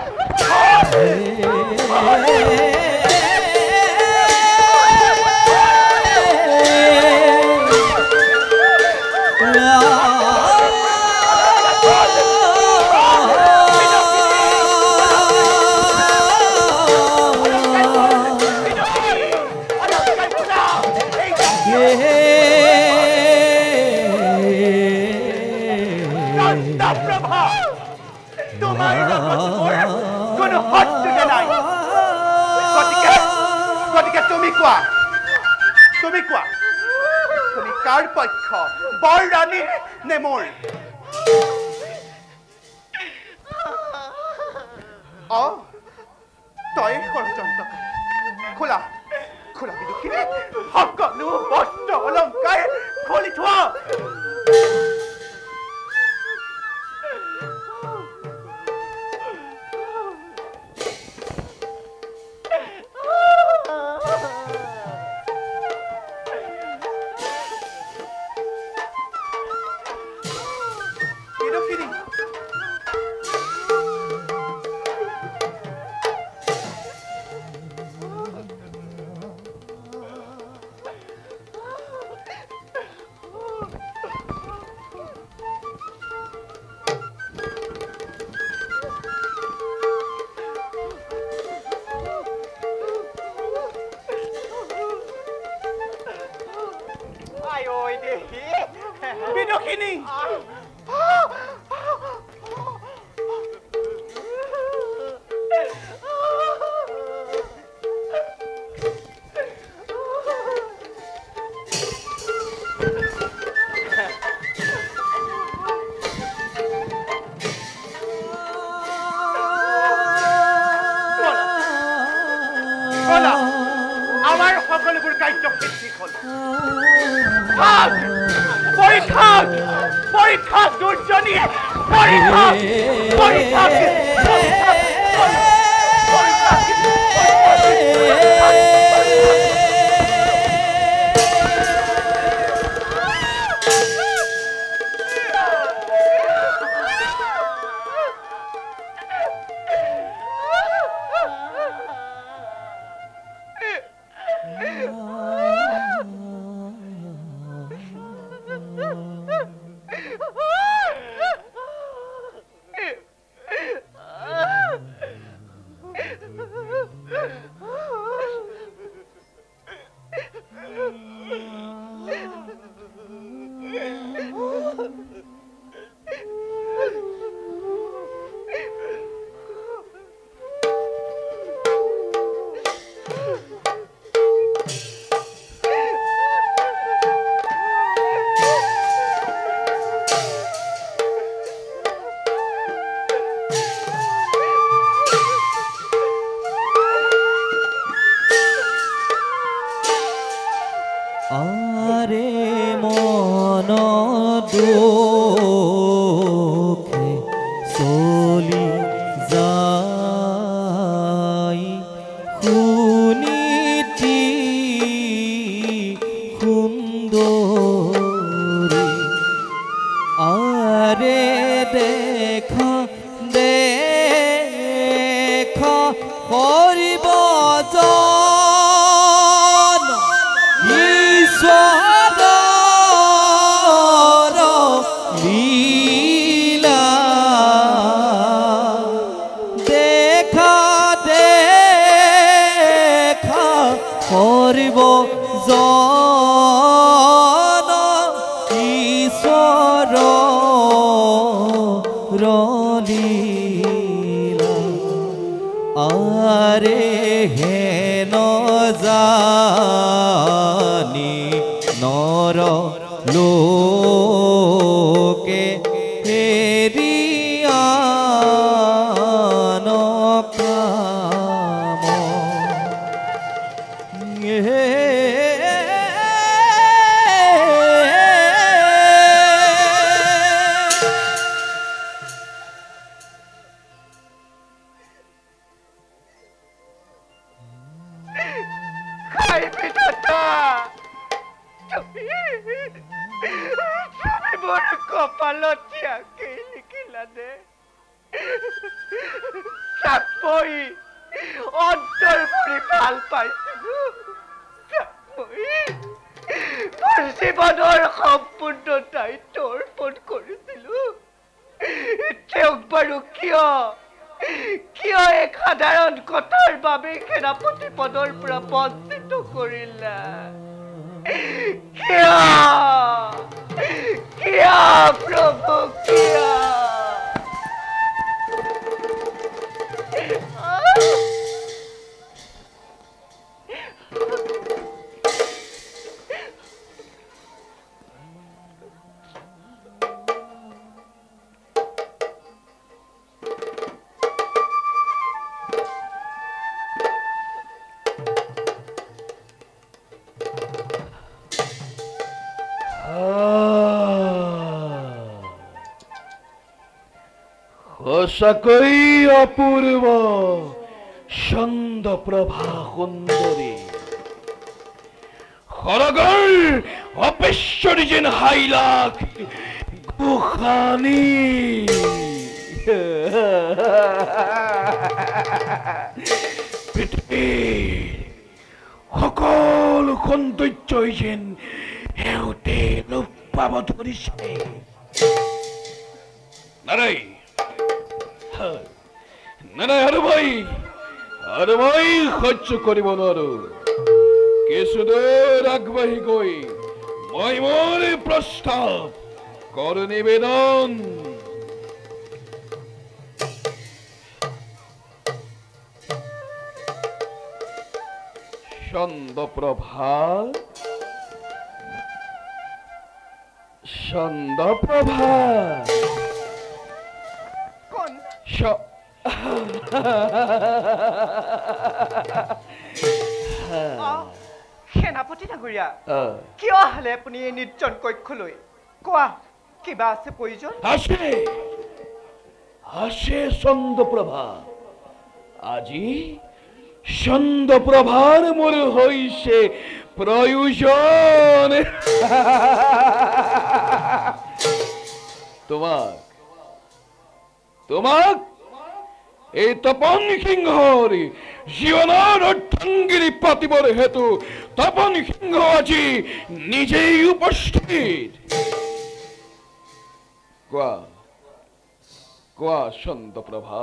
গতিকে তুমি কোৱা তুমি কাৰ পক্ষ বৰ ৰাণী নে মোৰ তই ষড়যন্ত্ৰকাৰী খোলা বিদুষিনী সকলো বস্ত্ৰ অলংকাৰ খুলি থোৱা বিদুষিনী আমাৰ সকলোবোৰ কাৰ্য সিদ্ধি হ'ল পৰীক্ষা দুৰ্জনী পৰীক্ষা দুখে চলি যায় শুনিতি সুন্দৰী আৰে দেখা দেখা কৰিব জন ঈশ্বৰৰ লীলা দেখা দেখা কৰিব জন ঈশ্বৰৰ লীলা আৰে হেন জানি নৰ লোকে হেৰিয়ান কাম তুমি মোৰ কপালত ইয়াকে লিখিলা দে চাপই অন্তৰ ভৰি ভাল পাইছিলো মোৰ জীৱনৰ সম্পূৰ্ণ দায়িত্ব অৰ্পণ কৰিছিলো তেওঁক বাৰু কিয় এক সাধাৰণ কথাৰ বাবে সেনাপতি পদৰ পৰা বঞ্চিত কৰিলা কিয় প্ৰভু কিয় সঁচাকৈ অপূৰ্ব চন্দ্ৰপ্ৰভা সুন্দৰী সৰগৰ অপেশ্বৰী যেন হাইলাক গোসানী পৃথিৱীৰ সকলো সৌন্দৰ্যই যেন এওঁতে লোপ পাব ধৰিছে নাৰাই নাই আৰু মই সহ্য কৰিব নোৱাৰো কিছুদূৰ আগবাঢ়ি গৈ মই মোৰ প্ৰস্তাৱ কৰো নিবেদন চন্দ্ৰপ্ৰভা সেনাপতি ডাঙৰীয়া কিয় আহিলে আপুনি এই নিৰ্জন কক্ষলৈ কোৱা কিবা আছে প্ৰয়োজন আছে চন্দ্ৰপ্ৰভা আজি চন্দ্ৰপ্ৰভাৰ মোৰ হৈছে প্ৰয়োজন তোমাক এই তপন সিংহৰ জীৱনৰ অৰ্ধাংগিনী পাতিবৰ হেতু তপন সিংহ আজি নিজেই উপস্থিত কোৱা চন্দ্ৰপ্ৰভা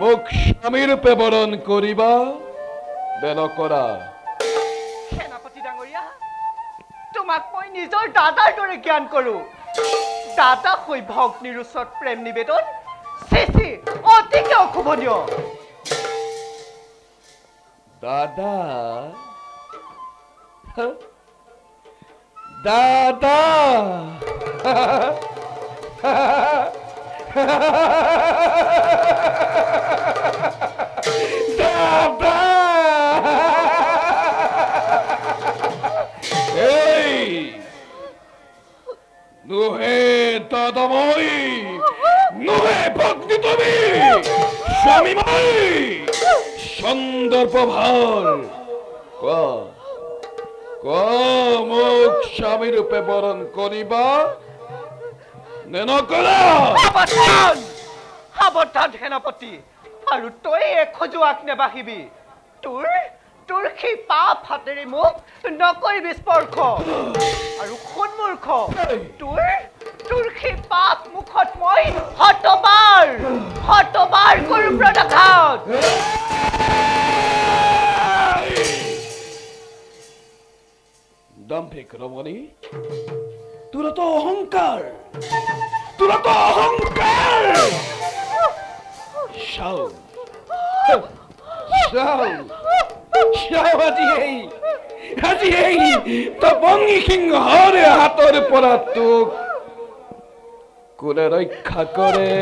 মোক স্বামীৰ প্ৰেৰণ কৰিবা বেনকৰা সেনাপতি ডাঙৰীয়া তোমাক মই নিজৰ দাদাৰ দৰে জ্ঞান কৰো দাদা হৈ ভগ্নীৰ ওচৰত প্ৰেম নিবেদন চেচি অতিকে অশুভনীয় দাদা নুহে দাদাময়ী, নুহে ভক্তি তুমি, স্বামীময়ী, সন্দর্ভ ভার, মুখ স্বামী রূপে বরণ করিবা নকৰা? সাৱধান সেনাপতি, আৰু তই এখোজোৱাক নেবাহিবি। তোৰ সেই পাপ হাতেৰে মোক নকৰিবি স্পৰ্শ। আৰু শুন মূৰ্খ, তোৰ সেই পাপ মুখত মই শতবাৰ কৰোঁ প্ৰণাঘাত। দাম্ভিক ৰমণী, তোৰ তো অহংকাৰ, চাও আজি এই তপঙ্গী সিংহৰে হাতৰ পৰা তোক কোনে ৰক্ষা কৰে?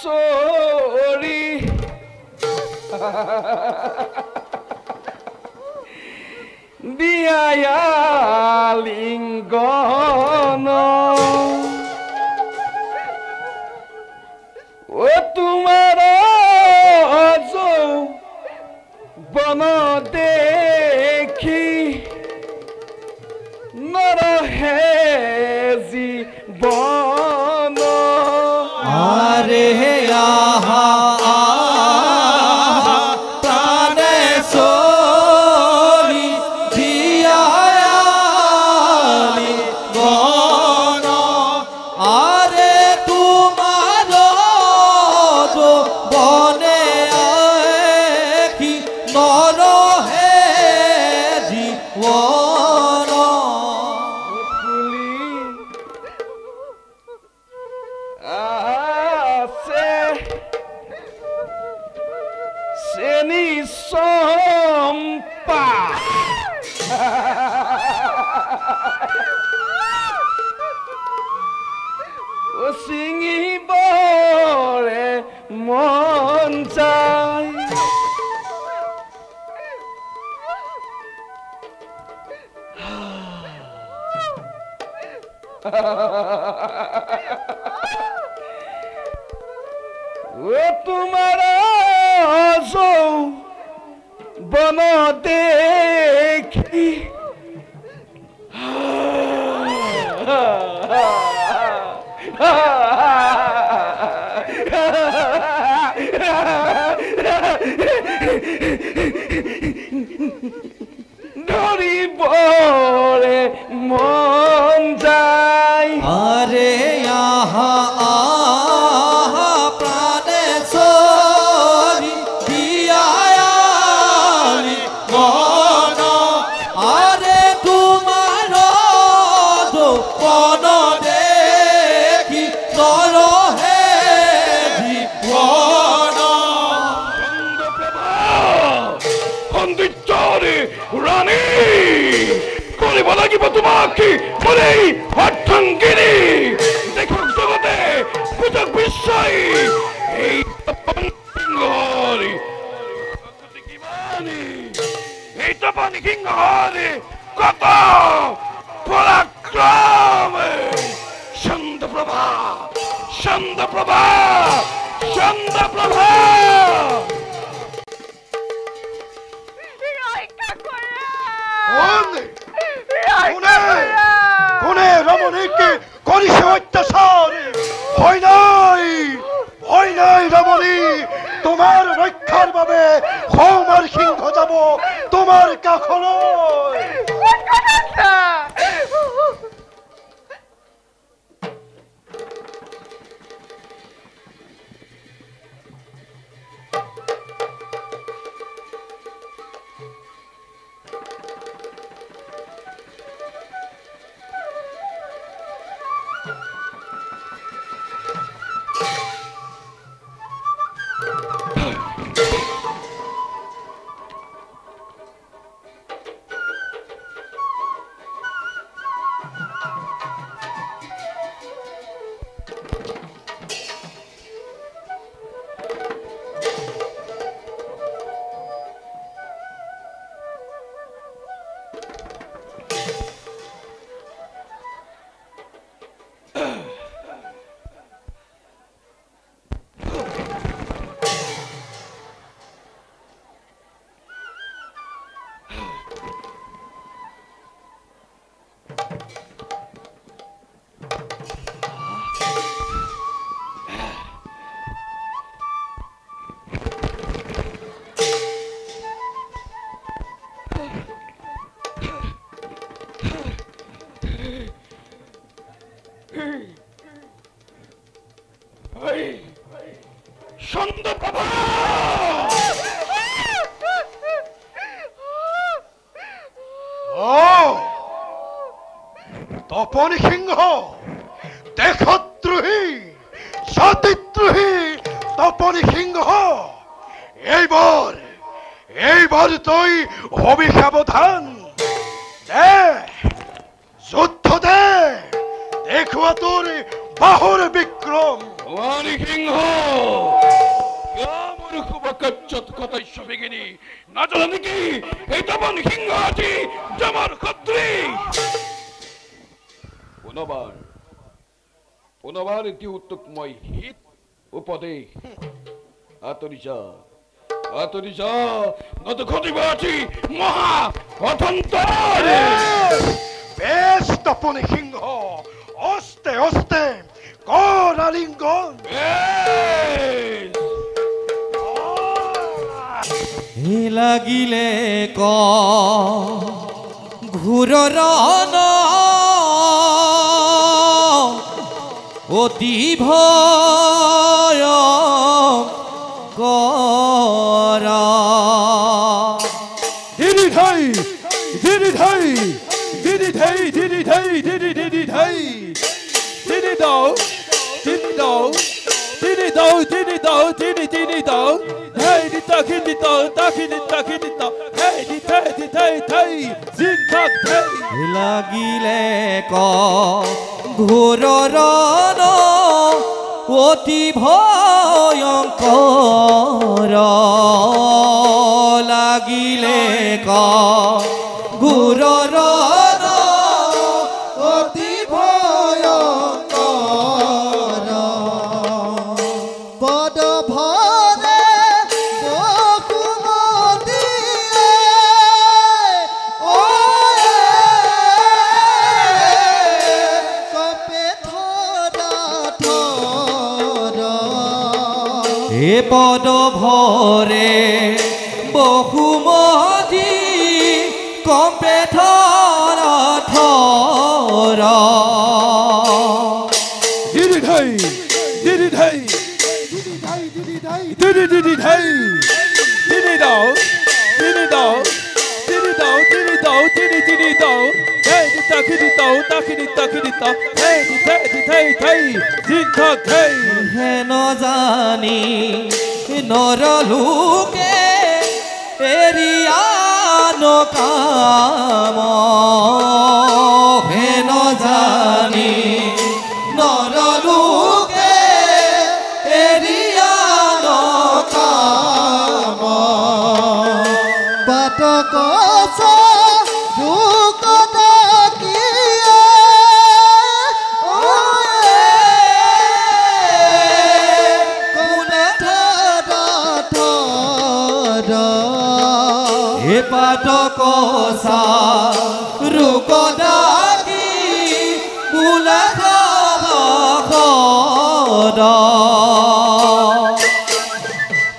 প্রাণেশ্বরী দিয়া লিঙ্গন ও তোমার বন দেখি নরহে জীবন। আরে আহা প্রাণেশ্বরী দিয়ালি গণ, আরে তোমার বনে কি নরহে জীবন। শ্রেণী সম্পা ও সিঙিবরে মন যায়। ও তোমার বন দেখি ধরিবরে মন যায়। আরে আহা আহা প্রাণেশ্বরী দিয়ালি গণ, আরে তোমার বন দেখি নরহে জীবন। সৌন্দৰ্যৰে ৰাণী কৰিব লাগিব তোমাক মোৰে অৰ্ধাংগিনী। দেখক জগতে বুজক বিশ্বই এই তপন সিংহৰে কত পৰাক্ৰম। চন্দ্ৰপ্ৰভা চন্দ্ৰপ্ৰভা চন্দ্ৰপ্ৰভা। কোনে ৰমণীকে কৰিছে অত্যাচাৰ? ভয় নাই ৰমণী, তোমাৰ ৰক্ষাৰ বাবে সৌমাৰ সিংহ যাব তোমাৰ কাষলৈ। চন্দ্ৰপ্ৰভা তপন সিংহ দেশদ্ৰোহী জাতিদ্ৰোহী তপন সিংহ এইবাৰ তই হবি সাৱধান দে যুদ্ধ দে দেখুৱা তোৰ বাহুৰ বিক্ৰম তপন সিংহ মোৰ শুভ কাৰ্যত কৰ্তব্য বিঘিনি নাজানা নেকি এই তপন সিংহ আজি জমাৰ শত্ৰী পুনৰবাৰ দিওঁ তোক মই হিত উপদেশ আঁতৰি যা নতু ঘটিব আজি মহা অথন্তৰ বেশ তপন সিংহ অস্তে অস্তে কৰ আলিঙ্গন লাগিলে ক ঘূৰৰ অতি ভয়ংকৰ দিদি ধাই দিদি ধাই দিদি ধাই দিদি ধাই দিদি দিদি ধাই দিদি দাও দিদি দাও দিদি দাও দিদি দাও দিদি দিদি দাও hey di ta khini ta hey di thai zin thak thai লাগিলে ক ঘোৰৰ অতি ভয়ংকৰ লাগিলে ক ঘোৰৰ অতি ভয়ংকৰ পদ পদ ভৰে বহুমতি কপে থৰ থৰ দিদি ধাই দিদি ধাই দিদি ধাই দিদি ধাই দিদি দিদি ধাই দিদি দাও দিদি দাও দিদি দাও দিদি দাও দিদি দিদি দাও hey di ta khini ta hey di thai zin thak thai হেনো জানি নৰলোকে এৰিয়া নকাম হেনো জানি নৰলোকে এৰিয়া নকাম পাতক পাতক রুক ডাকি বুলা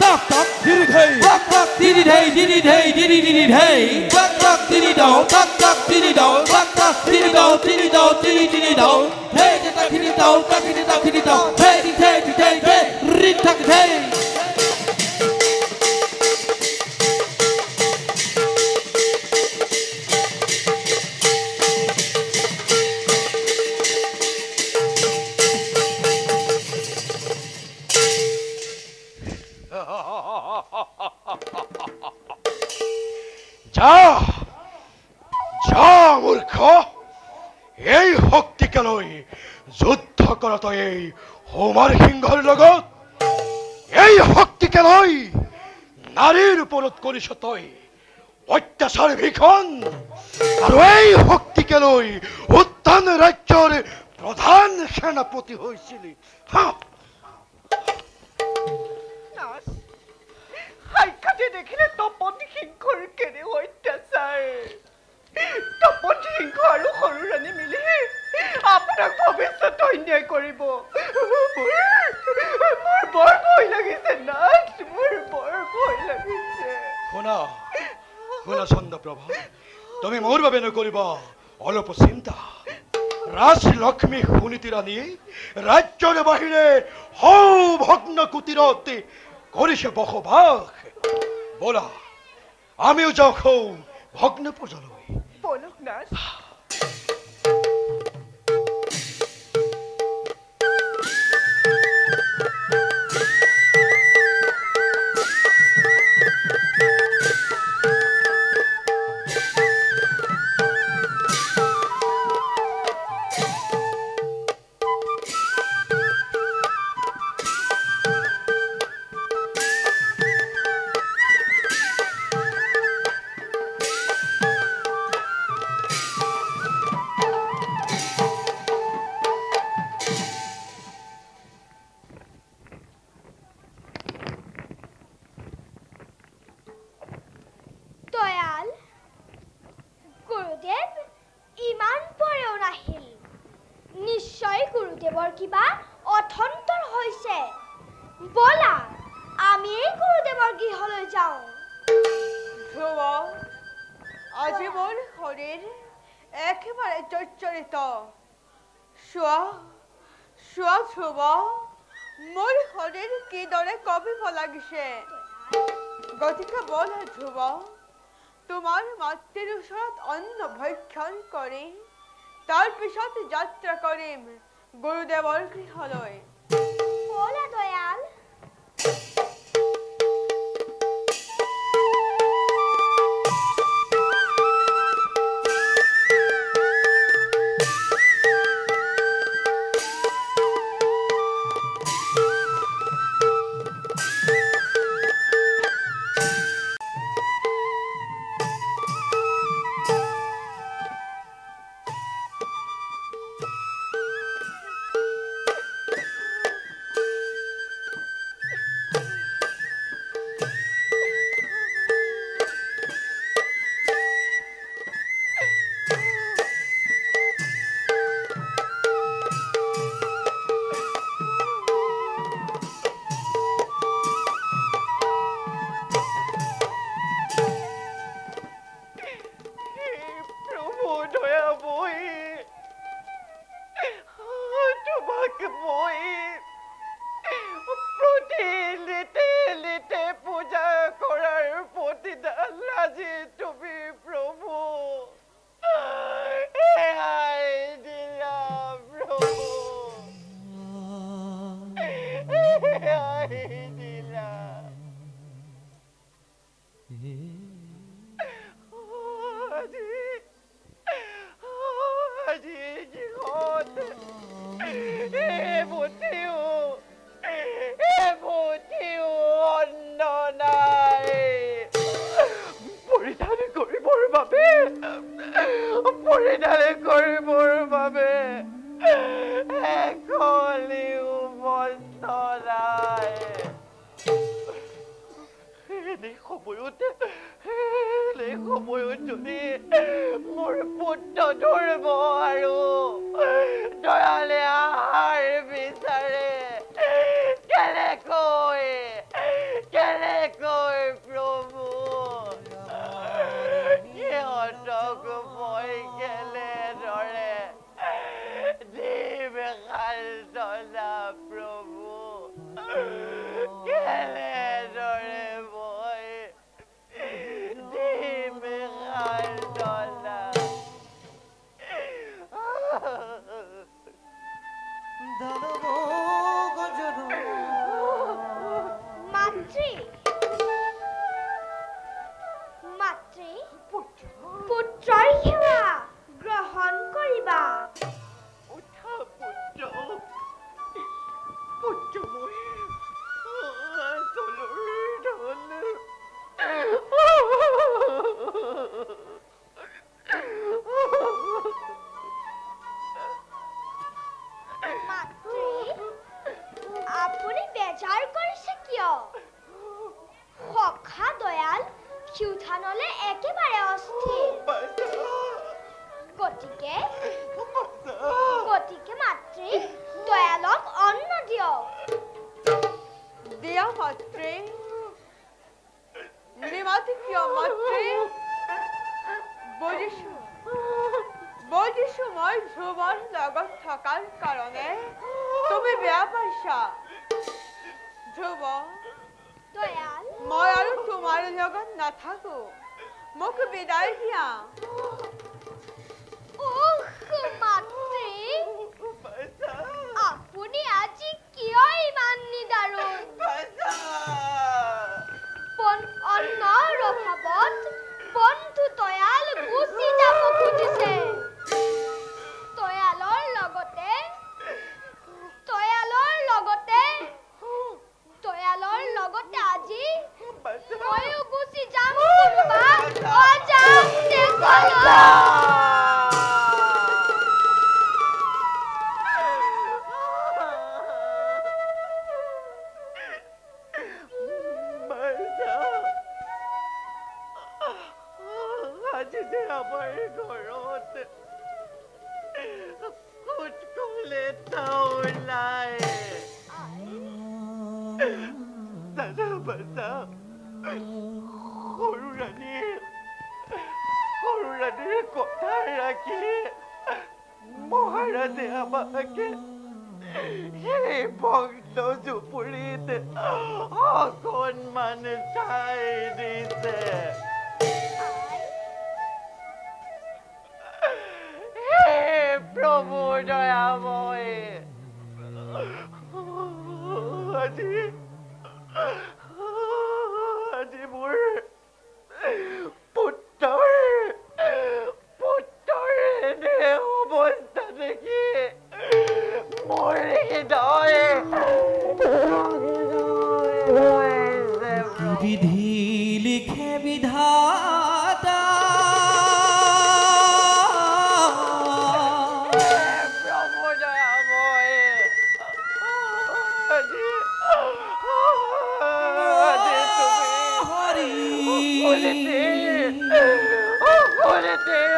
তাক তাক দিদি ধাই তাক তাক দিদি ধাই দিদি ধাই দিদি দিদি ধাই তাক তাক দিদি দাও তাক তাক দিদি দাও তাক তাক দিদি দাও দিদি দাও দিদি দিদি দাও হে তাক দিদি দাও তাক দিদি দাও হে দিদি ধাই দিদি ধাই রি তাক ধাই মূৰ্খ এই শক্তিকে লৈ যুদ্ধ কৰা তই এই হোমাৰ সিংহৰ লগত এই শক্তিকে লৈ নাৰীৰ ওপৰত কৰিছ তই অত্যাচাৰ ভীষণ আৰু এই শক্তিকে লৈ উত্তান ৰাজ্যৰ প্ৰধান সেনাপতি হৈছিলি সাক্ষাতে দেখিলে তপন সিংহৰ কেনে অত্যাচাৰ তপন সিংহ আৰু সৰু ৰাণী মিলি আপোনাক ভৱিষ্যত অন্যায় কৰিব মোৰ বৰ ভয় লাগিছে নাথ মোৰ বৰ ভয় লাগিছে শুনা চন্দ্ৰপ্ৰভা তুমি মোৰ বাবে নকৰিবা অলপ চিন্তা ৰাজলক্ষ্মী সুনীতি ৰাণী ৰাজ্যৰ বাহিৰে হৌ ভগ্ন কুটিৰত কৰিছে বসবাস। ব'লা আমিও যাওঁ হৌ ভগ্ন পূজালৈ। বলক নাথ। গতিকে বল ধ্ৰুৱ, তোমাৰ মাতৃৰ ওচৰত অন্ন ভক্ষণ কৰি তাৰ পিছত যাত্ৰা কৰিম গুৰুদেৱৰ গৃহলৈ। ব'লা দয়াল। আশা ধ্ৰুৱ দয়াল মই আৰু তোমাৰ লগত নাথাকো মোক বিদায় দিয়া মাতৃ আপুনি আজি কিয় ইমান নিদাৰুণ অন্নৰ অভাৱত বন্ধু দয়াল গুচি যাব খুজিছে দয়ালৰ লগতে আজি ময়ো গুচি যাম অজান দেশলৈ মহারাজে আমাকে এই ভগ্ন ঝুপড়িতে অসন্মান ঠাই দিছে হে প্রভু দয়াময় আজি মোৰ অবস্থা দেখি মরে বিধি লিখে বিধাতা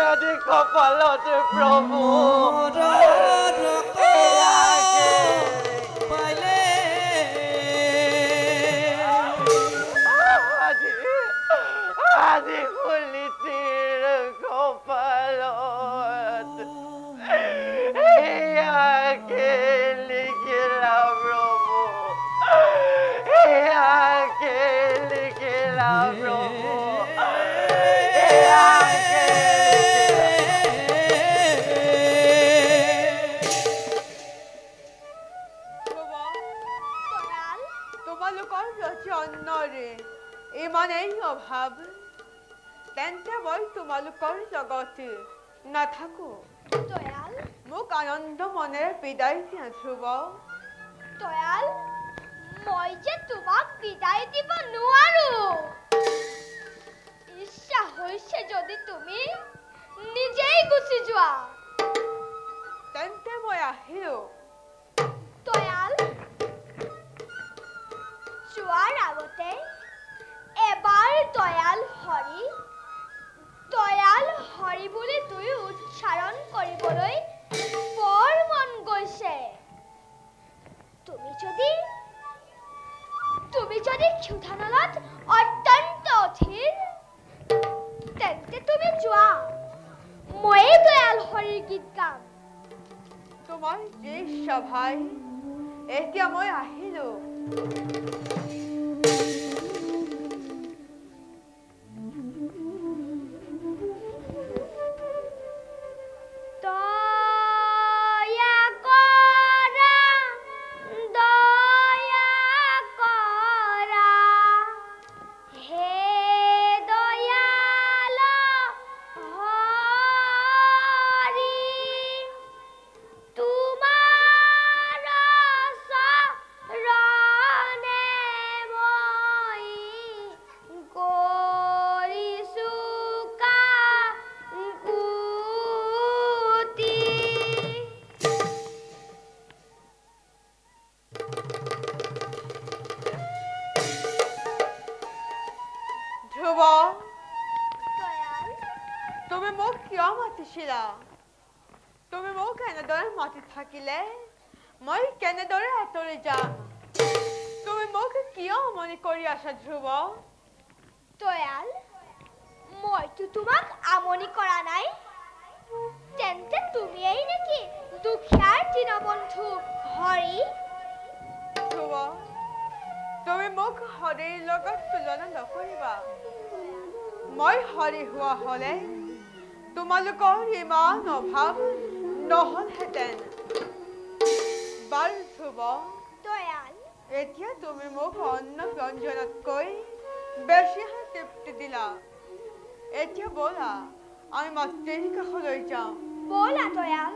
আজি কপালতে প্রভু পাইলে আজি খুলিতির কপালত ইয়াকে লিখিলাম প্রভু ইয়াকে লিখিলাম প্রভু ইমানেই অভাৱ তেন্তে মই তোমালোকৰ জগতে নাথাকো দয়াল মোক আনন্দ মনেৰে বিদায় দিয়া ধ্ৰুৱ দয়াল মই যে তোমাক বিদায় দিব নোৱাৰো ইচ্ছা হৈছে যদি তুমি নিজেই গুচি যোৱা তেন্তে মই আহিলো দয়াল যোৱাৰ আগতে এবাৰ দয়াল হৰি বুলি তুই উচ্চাৰণ কৰিবলৈ বৰ মন গৈছে তুমি যদি ক্ষুধানলত অত্যন্ত অধীৰ তেন্তে তুমি যোৱা ময়ে দয়াল হৰিৰ গীত গাম তোমাৰ যি ইচ্ছা ভাই এতিয়া মই আহিলো তুমি মোক কিয় মাতিছিলা তুমি মোক এনেদৰে মাতি থাকিলে মই কেনেদৰে আঁতৰি যাম তুমি মোক কিয় আমনি কৰি আছা ধ্ৰুৱ দয়াল মইতো তোমাক আমনি কৰা নাই তেন্তে তুমিয়েই নেকি দুখীয়াৰ দীনবন্ধু হৰি হৰিৰ লগত তুলনা নকৰিবা মই হৰি হোৱা হলে তোমালোকৰ ইমান অভাৱ নহলহেঁতেন বাৰু ধ্ৰুৱ দয়াল এতিয়া তুমি মোক অন্ন ব্যঞ্জনতকৈ বেছিহে তৃপ্তি দিলা এতিয়া ব'লা আমি মাতৃৰ কাষলৈ যাওঁ ব'লা দয়াল